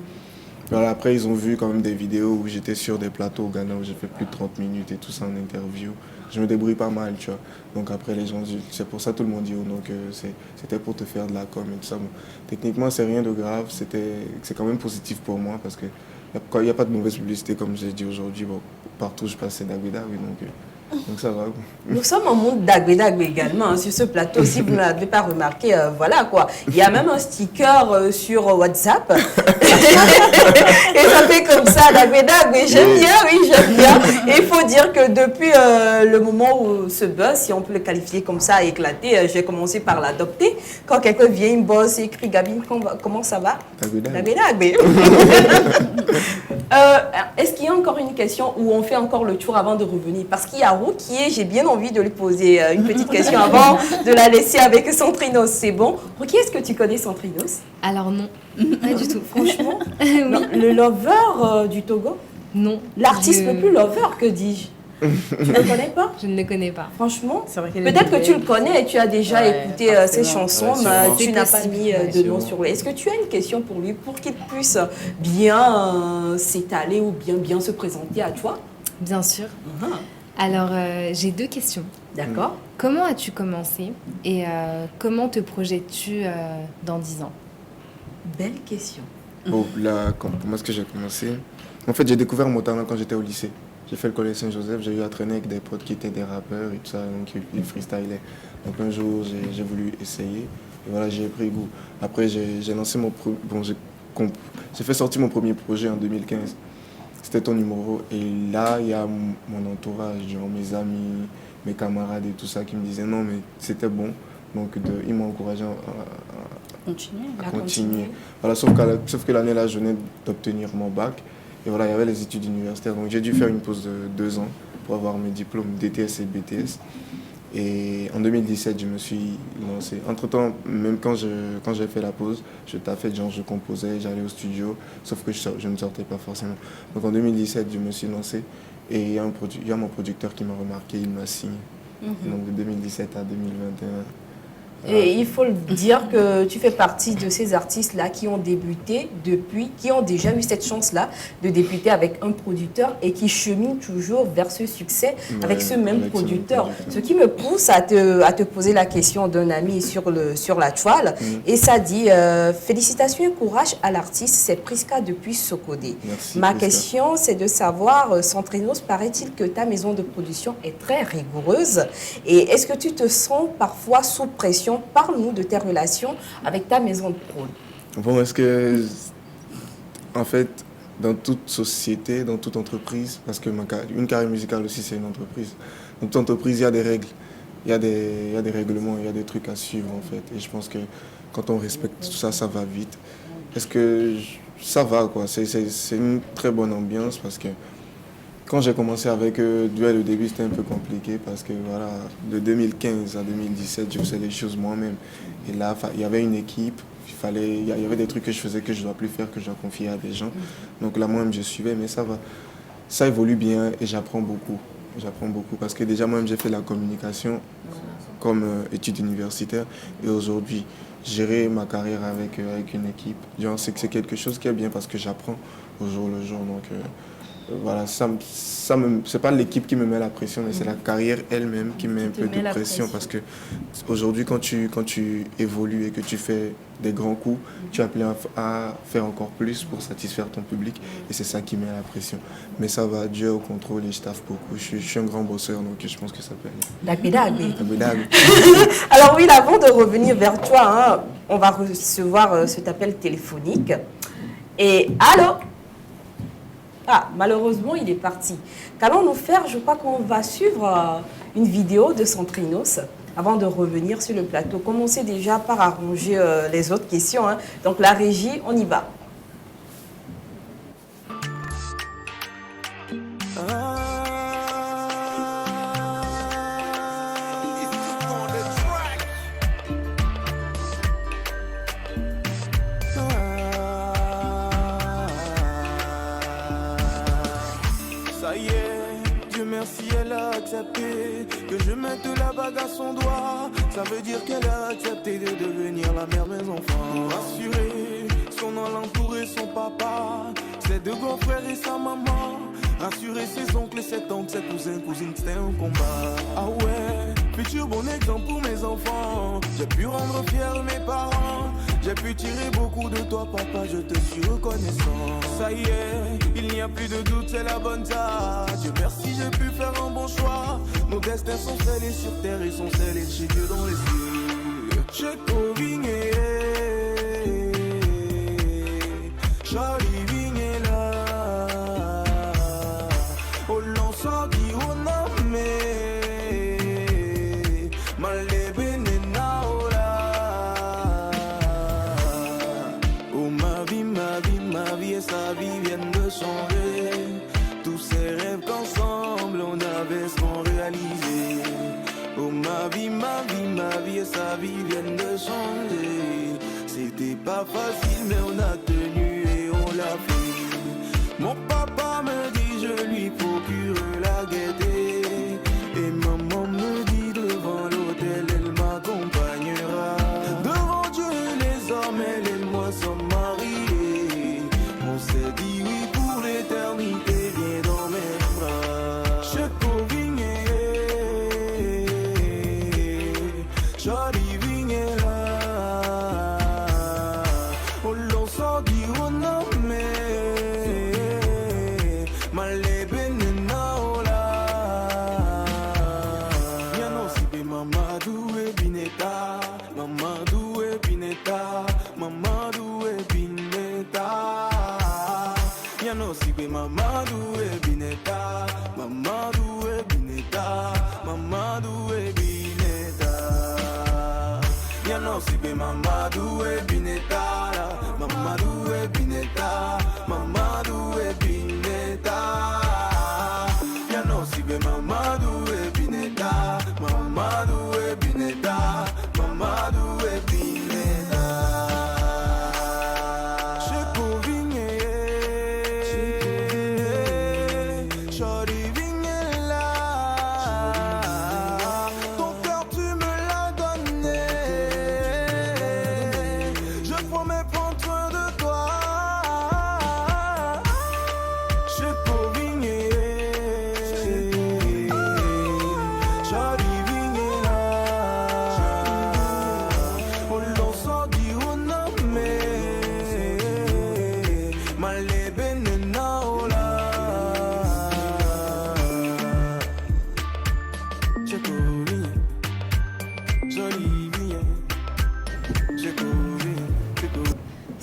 Voilà, après, ils ont vu quand même des vidéos où j'étais sur des plateaux au Ghana où j'ai fait plus de 30 minutes et tout ça en interview. Je me débrouille pas mal, tu vois. Donc après, les gens, c'est pour ça tout le monde dit, oh, donc c'était pour te faire de la com et tout ça. Bon, techniquement, c'est rien de grave, c'est quand même positif pour moi parce que il n'y a pas de mauvaise publicité comme j'ai dit aujourd'hui. Bon, partout je passe, c'est Dagbé, donc ça va. Nous sommes en monde Dagbé également hein, sur ce plateau. Si vous ne l'avez pas remarqué, voilà quoi. Il y a même un sticker sur WhatsApp. Et ça fait comme ça, Dagbé. J'aime bien, oui, j'aime bien. Et il faut dire que depuis le moment où ce buzz, si on peut le qualifier comme ça, a éclaté, j'ai commencé par l'adopter. Quand quelqu'un vient, il me bosse et écrit Gabine, comment ça va? Dagbé. Est-ce qu'il y a encore une question où on fait encore le tour avant de revenir? Parce qu'il y a Ruquier, j'ai bien envie de lui poser une petite question avant de la laisser avec Centrinos. C'est bon? Ruquier, est-ce que tu connais Centrinos? Alors non, pas du tout. Franchement, non, le lover du Togo? Non. L'artiste le plus lover, que dis-je? Tu ne le connais pas? Je ne le connais pas. Franchement, vrai peut-être que tu le connais et tu as déjà écouté ses chansons, mais tu n'as pas mis de nom sur lui. Est-ce que tu as une question pour lui pour qu'il puisse bien s'étaler ou bien se présenter à toi? Bien sûr. Alors, j'ai 2 questions. D'accord. Comment as-tu commencé et comment te projettes-tu dans 10 ans? Belle question. Bon, là, comment est-ce que j'ai commencé? En fait, j'ai découvert mon talent quand j'étais au lycée. J'ai fait le collège Saint-Joseph, j'ai eu à traîner avec des potes qui étaient des rappeurs et tout ça, donc ils freestylaient. Donc un jour, j'ai voulu essayer et voilà, j'ai pris goût. Après, j'ai lancé j'ai fait sortir mon premier projet en 2015. C'était Ton Numéro. Et là, il y a mon entourage, genre mes amis, mes camarades et tout ça qui me disaient non, mais c'était bon. Donc ils m'ont encouragé à continuer. Voilà, sauf que l'année là, je venais d'obtenir mon bac. Et voilà, il y avait les études universitaires. Donc j'ai dû faire une pause de 2 ans pour avoir mes diplômes DTS et BTS. Et en 2017, je me suis lancé. Entre-temps, même quand j'ai fait la pause, je taffais, genre je composais, j'allais au studio, sauf que je ne sortais pas forcément. Donc en 2017, je me suis lancé et il y a mon producteur qui m'a remarqué, il m'a signé. Donc de 2017 à 2021. Et il faut le dire que tu fais partie de ces artistes-là qui ont débuté qui ont déjà eu cette chance-là de débuter avec un producteur et qui cheminent toujours vers ce succès avec ce même producteur. Ce qui me pousse à te poser la question d'un ami sur la toile. Et ça dit, félicitations et courage à l'artiste, c'est Priska depuis Sokodé. Merci, Ma Priska. question, c'est de savoir, Centrinos, paraît-il que ta maison de production est très rigoureuse. Et est-ce que tu te sens parfois sous pression? Parle-nous de tes relations avec ta maison de prod. Bon, est-ce que, en fait, dans toute société, dans toute entreprise, parce que une carrière musicale aussi, c'est une entreprise. Dans toute entreprise, il y a des règles, il y a des règlements, il y a des trucs à suivre, en fait. Et je pense que quand on respecte tout ça, ça va vite. Est-ce que ça va, quoi. C'est une très bonne ambiance parce que quand j'ai commencé avec Duel, au début, c'était un peu compliqué parce que, voilà, de 2015 à 2017, je faisais les choses moi-même. Et là, il y avait une équipe. Il y avait des trucs que je faisais que je ne dois plus faire, que je dois confier à des gens. Donc là, moi-même, je suivais, mais ça va. Ça évolue bien et j'apprends beaucoup. J'apprends beaucoup parce que déjà, moi-même, j'ai fait la communication comme étude universitaire. Et aujourd'hui, gérer ma carrière avec une équipe, c'est quelque chose qui est bien parce que j'apprends au jour le jour. Donc voilà, c'est pas l'équipe qui me met la pression, mais c'est la carrière elle-même qui met un peu de pression parce que aujourd'hui, quand tu évolues et que tu fais des grands coups, tu es appelé à faire encore plus pour satisfaire ton public et c'est ça qui met la pression. Mais ça va, Dieu au contrôle et je taffe beaucoup. Je suis un grand bosseur, donc je pense que ça peut aller. Alors oui, avant de revenir vers toi, on va recevoir cet appel téléphonique. Et allô? Ah, malheureusement, il est parti. Qu'allons-nous faire? Je crois qu'on va suivre une vidéo de Centrinos avant de revenir sur le plateau. Commencez déjà par arranger les autres questions. Donc la régie, on y va. Que je mette la bague à son doigt, ça veut dire qu'elle a accepté de devenir la mère de mes enfants. Rassurer son entouré, son papa, ses deux grands frères et sa maman. Rassurer ses oncles et ses tantes, ses cousins, cousines, c'était un combat. Ah ouais, futur bon exemple pour mes enfants. J'ai pu rendre fiers mes parents. J'ai pu tirer beaucoup de toi, papa, je te suis reconnaissant. Ça y est, il n'y a plus de doute, c'est la bonne tâche. Dieu merci, j'ai pu faire un bon choix. Nos destins sont scellés sur terre et sont scellés chez Dieu dans les cieux. J'ai convigné, Charlie vigné là. Oh l'ensemble dit on a sa vie vient de changer. Tous ces rêves qu'ensemble on avait seront réalisés. Oh ma vie et sa vie viennent de changer. C'était pas facile mais on a tenu et on l'a fait. Mon papa me dit je lui procure la gaieté. Et maman me dit devant l'autel elle m'accompagnera. Devant Dieu les hommes elle et moi sommes mariés. On s'est dit oui pour l'éternité, viens dans mes bras. Je convigne, Charlie vigné là. Oh l'on s'en dit on a malé benena ola. Yano sibe Mamadou e bineta, Mamadou e bineta, Mamadou e bineta. Yano sibe Mamadou e bineta, Mamadou e bineta, Mamadou e bineta. Yano sibe Mamadou e bineta, Mamadou e bineta, Mamadou e bineta. Yano sibe Mamadou e bineta, Mamadou e bineta, Mamadou e bineta.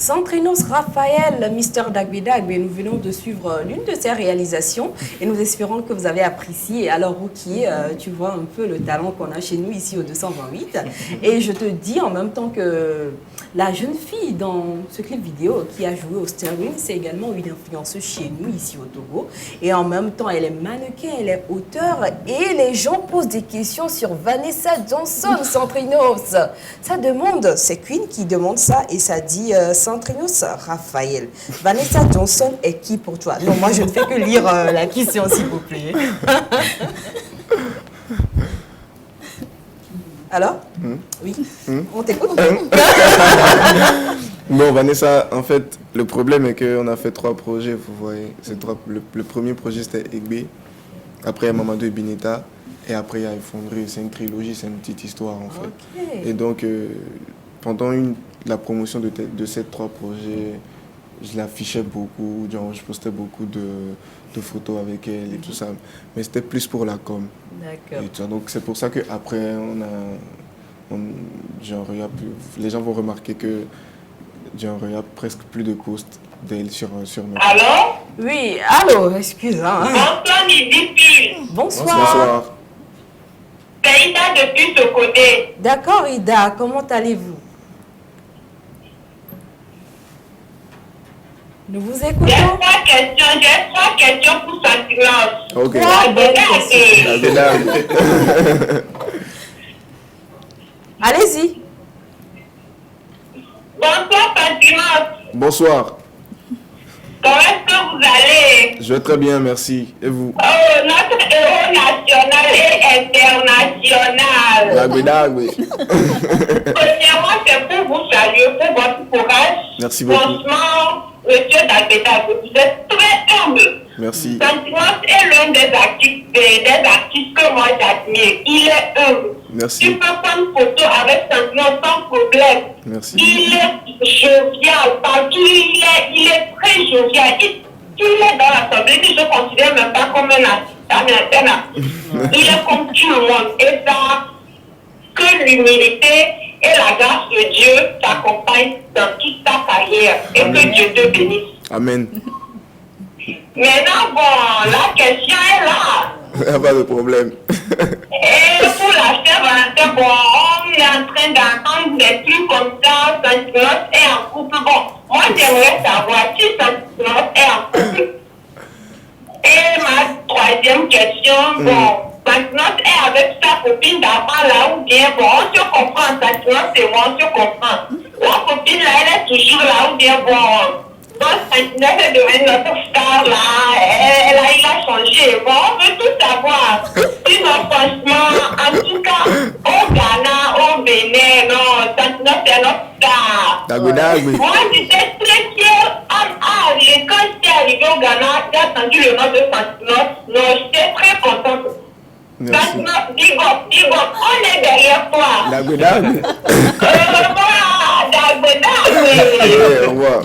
Centrinos Raphaël, Mister Dagbedag, nous venons de suivre l'une de ses réalisations et nous espérons que vous avez apprécié. Alors, Ruki, tu vois un peu le talent qu'on a chez nous ici au 228. Et je te dis en même temps que la jeune fille dans ce clip vidéo qui a joué au Sterling, c'est également une influenceuse chez nous ici au Togo. Et en même temps, elle est mannequin, elle est auteure et les gens posent des questions sur Vanessa Johnson, Centrinos. Ça demande, c'est Queen qui demande ça et ça dit Centrinos Raphaël. Vanessa Johnson est qui pour toi? Non, moi je ne fais que lire la question s'il vous plaît. Alors? Oui. On t'écoute? Bon, Vanessa, en fait, le problème est qu'on a fait 3 projets, vous voyez. Le premier projet, c'était Egbe. Après, il y a Mamadou et Bineta. Et après, il y a Effondré. C'est une trilogie, c'est une petite histoire, en fait. Okay. Et donc, pendant la promotion de ces 3 projets, je l'affichais beaucoup. Genre, je postais beaucoup de photos avec elle et tout ça. Mais c'était plus pour la com. D'accord. Donc, c'est pour ça qu'après, les gens vont remarquer que genre, il y a presque plus de posts d'elle sur nos... Allô? Oui, allô, excuse-moi. Bonsoir, Midi. Bonsoir. Bonsoir. C'est Ida depuis ce côté. D'accord, Ida, comment allez-vous? Nous vous écoutons. J'ai 3 questions pour sa silence. Ok. Allez-y. Bonsoir, Fatima. Bonsoir. Comment est-ce que vous allez? Je vais très bien, merci. Et vous? Notre héros national et international. Dagbe. Premièrement, c'est pour vous saluer pour votre courage. Merci beaucoup. Franchement, monsieur Dagbe, vous êtes très humble. Merci. Centrinos est l'un des artistes que moi j'admire. Il est humble. Merci. Tu peux prendre photo avec Centrinos sans problème. Merci. Il est jovial partout. Il est très jovial. Il est dans l'assemblée, je ne considère même pas comme un artiste. Il est comme tout le monde. Et ça, que l'humilité et la grâce de Dieu t'accompagnent dans toute ta carrière. Et Amen. Que Dieu te bénisse. Amen. Maintenant, bon, la question est là. Il n'y a pas de problème. Et pour la Saint-Valentin, bon, on est en train d'entendre des trucs comme ça. Centrinos est en couple. Bon, moi j'aimerais savoir si Centrinos est en couple. Et ma 3e question, bon, Centrinos est avec sa copine d'avant là ou bien, bon, on se comprend, Centrinos et moi, on se comprend. La copine là, elle est toujours là ou bien, bon. Centrinos est devenue notre star là, elle a changé. Bon, on veut tout savoir. Sinon, franchement, en tout cas, au Ghana, au Bénin, non, Centrinos est notre star. Dagbe. Moi, j'étais très fière. Quand j'étais arrivé au Ghana, j'ai entendu le nom de Centrinos. Non, j'étais très contente. Merci. Centrinos, big up, on est derrière toi. Dagbe. Au revoir.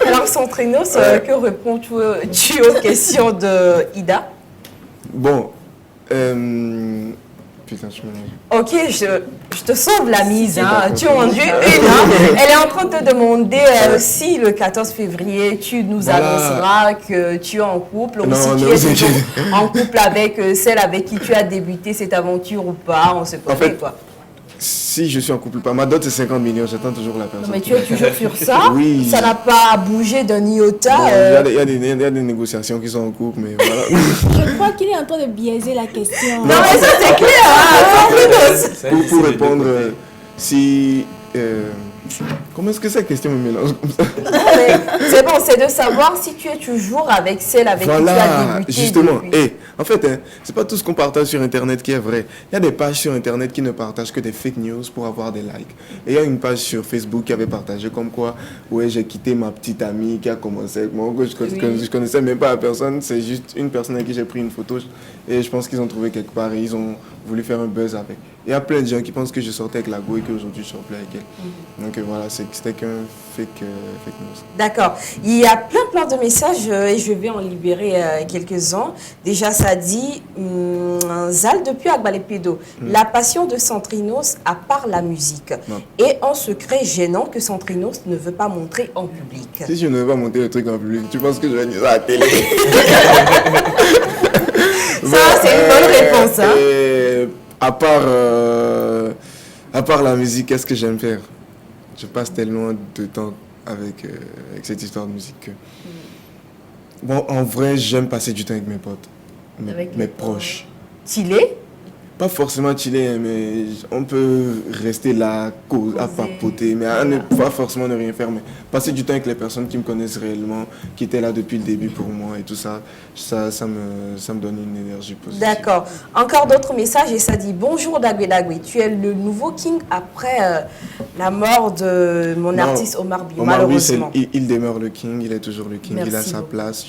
Alors, Centrinos, que réponds-tu aux questions de Ida? Bon. Putain, je me... Ok, je te sauve la mise. Hein. Tu en dis une. Hein. Elle est en train de te demander si le 14 février, tu nous annonceras que tu es en couple ou si tu es toujours en couple avec celle avec qui tu as débuté cette aventure ou pas. On se connaît, en fait, quoi. Si je suis en couple, pas ma dot c'est 50 millions, j'attends toujours la personne. Non, mais tu es toujours sur ça. Oui. Ça n'a pas bougé d'un iota. Bon, il y a des négociations qui sont en cours, mais voilà. Je crois qu'il est en train de biaiser la question. Non, mais ça c'est clair. Pour répondre, si... comment est-ce que cette question me mélange comme ça? C'est bon, c'est de savoir si tu es toujours avec celle avec qui tu as débuté. Justement. Et en fait, hein, c'est pas tout ce qu'on partage sur Internet qui est vrai. Il y a des pages sur Internet qui ne partagent que des fake news pour avoir des likes. Et il y a une page sur Facebook qui avait partagé comme quoi, ouais, j'ai quitté ma petite amie qui a commencé avec moi, que je connaissais même pas la personne. C'est juste une personne avec qui j'ai pris une photo et je pense qu'ils ont trouvé quelque part et ils ont voulu faire un buzz avec. Il y a plein de gens qui pensent que je sortais avec la go et qu'aujourd'hui je sors plus avec elle. Donc voilà, c'était qu'un fake news. D'accord. Il y a plein de messages et je vais en libérer quelques-uns. Déjà, ça dit Zal depuis Agbalepedo. La passion de Centrinos à part la musique et un secret gênant que Centrinos ne veut pas montrer en public. Si je ne veux pas montrer le truc en public, tu penses que je vais dire ça à la télé? Ça, c'est une bonne réponse. Hein? Et à part la musique, qu'est-ce que j'aime faire? Je passe tellement de temps avec cette histoire de musique que... Bon, en vrai, j'aime passer du temps avec mes potes, mes proches. Chiller? Pas forcément chiller, mais on peut rester là, à papoter, mais à ne pas forcément ne rien faire, mais passer du temps avec les personnes qui me connaissent réellement, qui étaient là depuis le début pour moi et tout ça, ça me donne une énergie positive. D'accord. Encore d'autres messages et ça dit « Bonjour Dagwe Dagwe, tu es le nouveau king après la mort de mon artiste Omar Bi, malheureusement. » Il demeure le king, il est toujours le king, Merci il a sa beaucoup. place,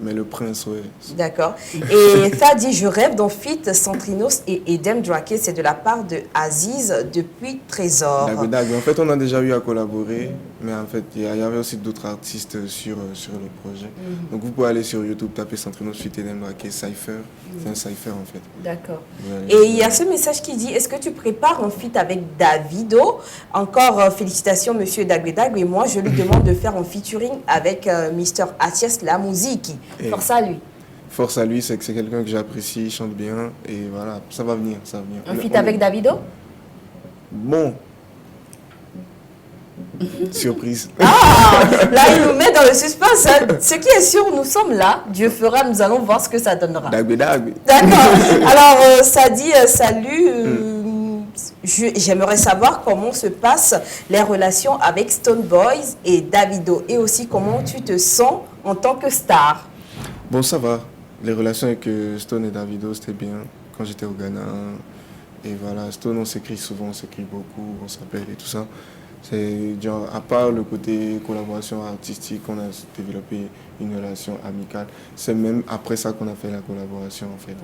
mais le prince, ouais. D'accord. Et ça dit « Je rêve d'un feat Centrinos et Edem Drake, c'est de la part de Aziz depuis Trésor. » Dagwe Dagwe. En fait, on a déjà eu à collaborer, mais en fait, il y avait aussi d'autres artistes sur le projet. Donc, vous pouvez aller sur YouTube, taper Centrinos feat Edem Drake, Cypher. C'est un Cypher, en fait. D'accord. Et il y a ce message qui dit « Est-ce que tu prépares un feat avec Davido ?» Encore félicitations, monsieur Dagwe Dagwe. Et moi, je lui demande de faire un featuring avec Mr. Atias La Musique. Force à lui. Force à lui, c'est que c'est quelqu'un que j'apprécie, il chante bien, et voilà, ça va venir, ça va venir. Un feat avec Davido? Bon. Surprise. Ah, là, il nous met dans le suspense. Hein. Ce qui est sûr, nous sommes là. Dieu fera, nous allons voir ce que ça donnera. Dagwe Dagwe. D'accord. Alors, ça dit salut. J'aimerais savoir comment se passent les relations avec Stone Boys et Davido et aussi comment tu te sens en tant que star. Bon, ça va. Les relations avec Stone et Davido, c'était bien quand j'étais au Ghana. Et voilà, Stone, on s'écrit souvent, on s'écrit beaucoup, on s'appelle et tout ça. C'est genre, à part le côté collaboration artistique, on a développé une relation amicale. C'est même après ça qu'on a fait la collaboration, en fait.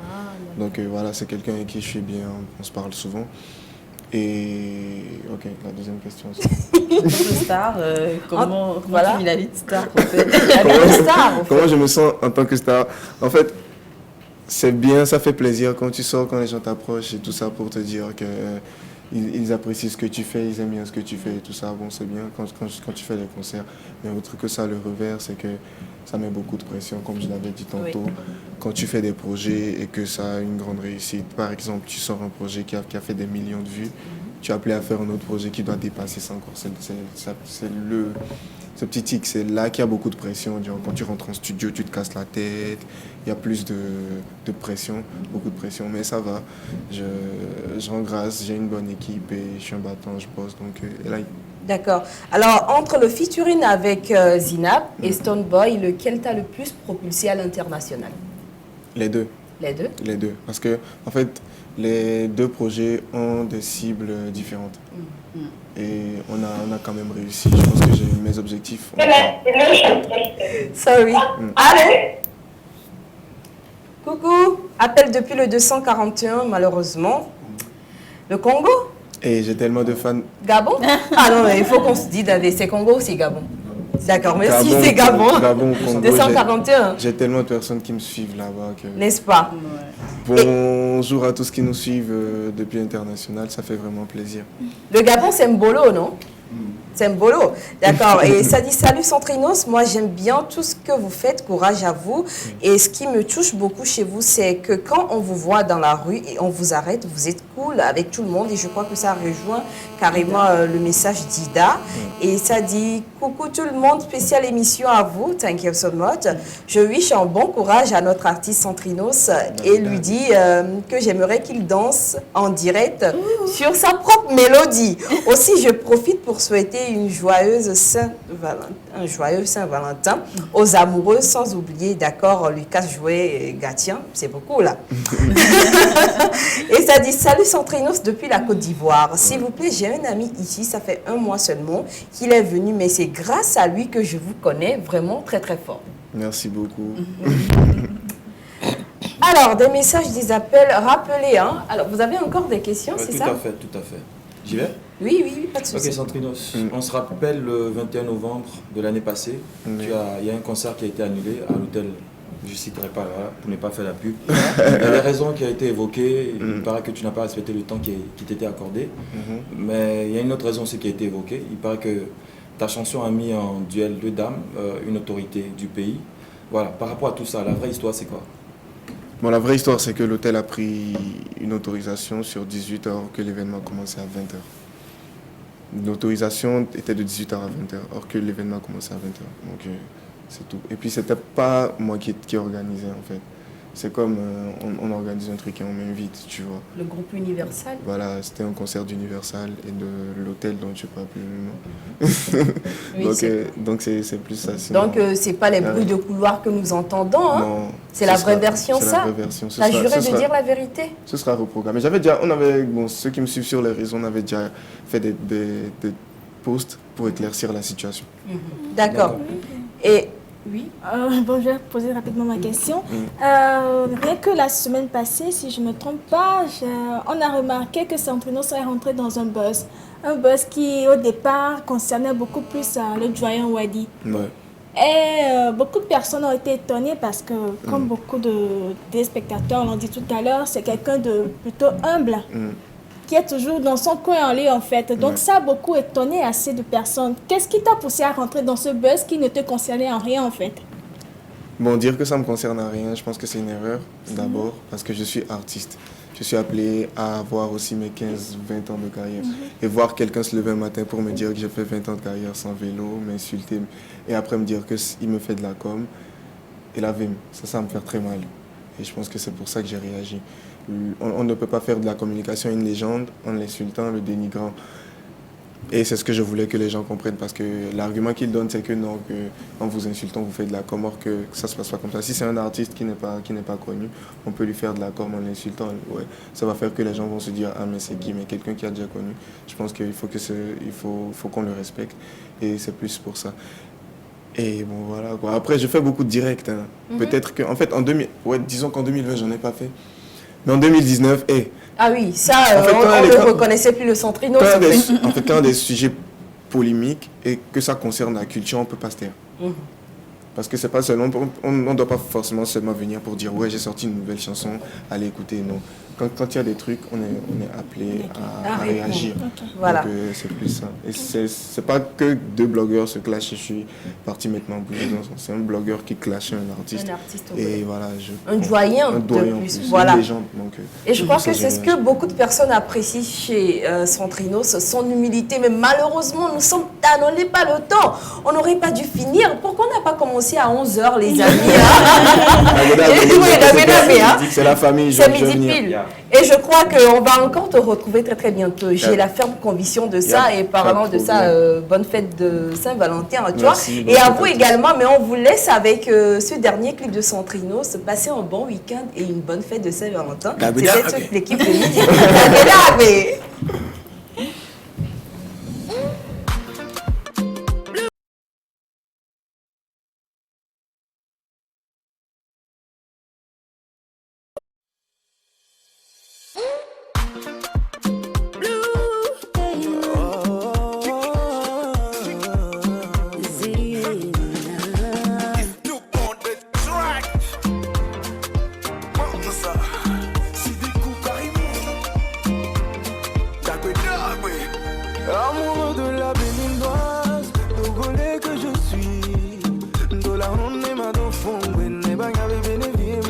Donc voilà, c'est quelqu'un avec qui je suis bien, on se parle souvent. Et ok, la deuxième question. Star, comment voilà. tu vis la vie de star en fait? Comment je me sens en tant que star? En fait, c'est bien, ça fait plaisir quand tu sors, quand les gens t'approchent et tout ça pour te dire que ils apprécient ce que tu fais, ils aiment bien ce que tu fais et tout ça. Bon, c'est bien quand tu fais des concerts. Mais autre que ça, le revers, c'est que ça met beaucoup de pression, comme je l'avais dit tantôt. Oui. Quand tu fais des projets et que ça a une grande réussite, par exemple, tu sors un projet qui a fait des millions de vues, tu es appelé à faire un autre projet qui doit dépasser ça encore. C'est ce petit tic, c'est là qu'il y a beaucoup de pression. Quand tu rentres en studio, tu te casses la tête, il y a plus de pression, beaucoup de pression, mais ça va. Je rends grâce, j'ai une bonne équipe et je suis un battant, je bosse. Donc, D'accord. Alors, entre le featuring avec Zinab et Stone Boy, lequel t'a le plus propulsé à l'international? Les deux. Les deux? Les deux. Parce que, en fait, les deux projets ont des cibles différentes. Et on a quand même réussi. Je pense que j'ai mes objectifs. Sorry. Allô? Coucou. Appel depuis le 241, malheureusement. Le Congo? Et j'ai tellement de fans. Gabon? Ah non, mais il faut qu'on se dise, c'est Congo ou c'est Gabon? D'accord, merci, c'est Gabon. Gabon, Congo, 241. J'ai tellement de personnes qui me suivent là-bas. N'est-ce pas? Bonjour à tous qui nous suivent depuis l'international, ça fait vraiment plaisir. Le Gabon, c'est Mbolo, non? C'est Mbolo, d'accord. Et ça dit salut Centrinos, moi j'aime bien tout ce que vous faites, courage à vous. Et ce qui me touche beaucoup chez vous, c'est que quand on vous voit dans la rue et on vous arrête, vous êtes cool avec tout le monde. Et je crois que ça rejoint carrément le message d'Ida. Et ça dit coucou tout le monde, spéciale émission à vous, thank you so much. Je wish un bon courage à notre artiste Centrinos et lui dis que j'aimerais qu'il danse en direct sur sa propre mélodie. Aussi, je profite pour souhaiter une joyeuse Saint-Valentin aux amoureux, sans oublier, d'accord, Lucas Jouet et Gatien, c'est beaucoup là. Et ça dit salut Centrinos depuis la Côte d'Ivoire. S'il vous plaît, j'ai un ami ici, ça fait 1 mois seulement qu'il est venu, mais c'est grâce à lui que je vous connais vraiment très très fort. Merci beaucoup. Alors, des messages, des appels, rappelez, hein. Alors, vous avez encore des questions, c'est ça? Tout à fait, tout à fait. J'y vais? Oui, pas de souci. Ok, Centrinos, on se rappelle le 21 novembre de l'année passée, il y a un concert qui a été annulé à l'hôtel je ne citerai pas là, pour ne pas faire la pub. Il y a des raisons qui ont été évoquées. Il paraît que tu n'as pas respecté le temps qui t'était accordé. Mais il y a une autre raison aussi qui a été évoquée. Il paraît que ta chanson a mis en duel deux dames, une autorité du pays. Voilà, par rapport à tout ça, la vraie histoire, c'est quoi? Bon, la vraie histoire, c'est que l'hôtel a pris une autorisation sur 18h, que l'événement commençait à 20h. L'autorisation était de 18h à 20h, or que l'événement commençait à 20h. Donc, c'est tout. Et puis, c'était pas moi qui organisais, en fait. C'est comme on organise un truc et on m'invite, tu vois. Le groupe Universal. Voilà, c'était un concert d'Universal et de l'hôtel dont je ne sais pas plus le nom. Oui, donc c'est plus ça. Donc c'est pas les bruits de couloir que nous entendons. Hein. Non. C'est la vraie version, ça. La vraie version. T'as juré de dire la vérité. Ce sera reprogrammé. Ceux qui me suivent sur les réseaux, on avait déjà fait des posts pour éclaircir la situation. D'accord. Et oui. Bon, je vais poser rapidement ma question. Rien que la semaine passée, si je ne me trompe pas, on a remarqué que Centrinos est rentré dans un buzz. Un buzz qui, au départ, concernait beaucoup plus le doyen Wadi. Ouais. Et beaucoup de personnes ont été étonnées parce que, comme beaucoup de spectateurs l'ont dit tout à l'heure, c'est quelqu'un de plutôt humble. Qui est toujours dans son coin en lui en fait. Donc ça a beaucoup étonné assez de personnes. Qu'est-ce qui t'a poussé à rentrer dans ce buzz qui ne te concernait en rien en fait? Bon, dire que ça me concerne en rien, je pense que c'est une erreur d'abord parce que je suis artiste. Je suis appelé à avoir aussi mes 15-20 ans de carrière. Et voir quelqu'un se lever un matin pour me dire que j'ai fait 20 ans de carrière sans vélo, m'insulter et après me dire qu'il me fait de la com et la vime, ça me fait très mal. Et je pense que c'est pour ça que j'ai réagi. On ne peut pas faire de la communication une légende en l'insultant, le dénigrant. Et c'est ce que je voulais que les gens comprennent parce que l'argument qu'ils donnent, c'est que non, que en vous insultant, vous faites de la com, or que ça se passe pas comme ça. Si c'est un artiste qui n'est pas connu, on peut lui faire de la com en l'insultant. Ouais, ça va faire que les gens vont se dire « Ah, mais c'est qui ?» Mais quelqu'un qui a déjà connu. Je pense qu'il faut qu'on le respecte. Et c'est plus pour ça. Et bon, voilà, quoi. Après, je fais beaucoup de directs. Hein. Peut-être que, en fait, disons qu'en 2020, j'en ai pas fait. Mais en 2019, ah oui, ça, on ne reconnaissait plus le Centrinos. En fait, quand des sujets polémiques et que ça concerne la culture, on ne peut pas se taire. Parce que c'est pas seulement, on ne doit pas forcément seulement venir pour dire « Ouais, j'ai sorti une nouvelle chanson, allez écouter ». Non. Quand il y a des trucs, on est appelé à réagir. Voilà. Donc c'est plus ça. Et c'est pas que deux blogueurs se clashent. Je suis parti maintenant bouger dans son. C'est un blogueur qui clashait un artiste. Et voilà, un doyen de plus. Voilà. Une légende. Donc, et je crois que c'est ce que beaucoup de personnes apprécient chez Centrinos, son humilité. Mais malheureusement, nous sommes tannés, on n'a pas le temps. On n'aurait pas dû finir. Pourquoi on n'a pas commencé à 11h, les amis? C'est la famille. C'est midi pile. Et je crois qu'on va encore te retrouver très très bientôt. J'ai la ferme conviction de ça. Et parlant de ça, bonne fête de Saint-Valentin, tu vois. Et à vous également, mais on vous laisse avec ce dernier clip de Centrinos. Passer un bon week-end et une bonne fête de Saint-Valentin. C'était toute l'équipe de Midi. Amoureux de la béninoise, togolais que je suis. Dola on est ma fond, ne banga bébé ne vient.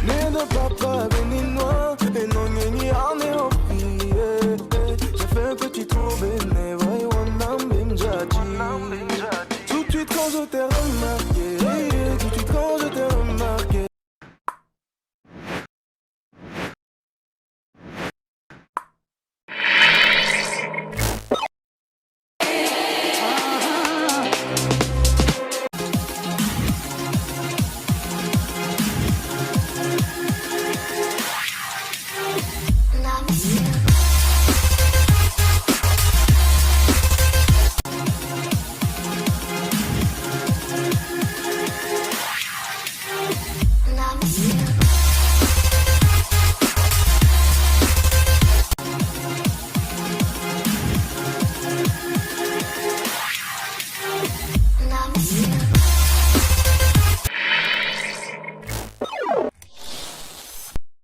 Ne de papa.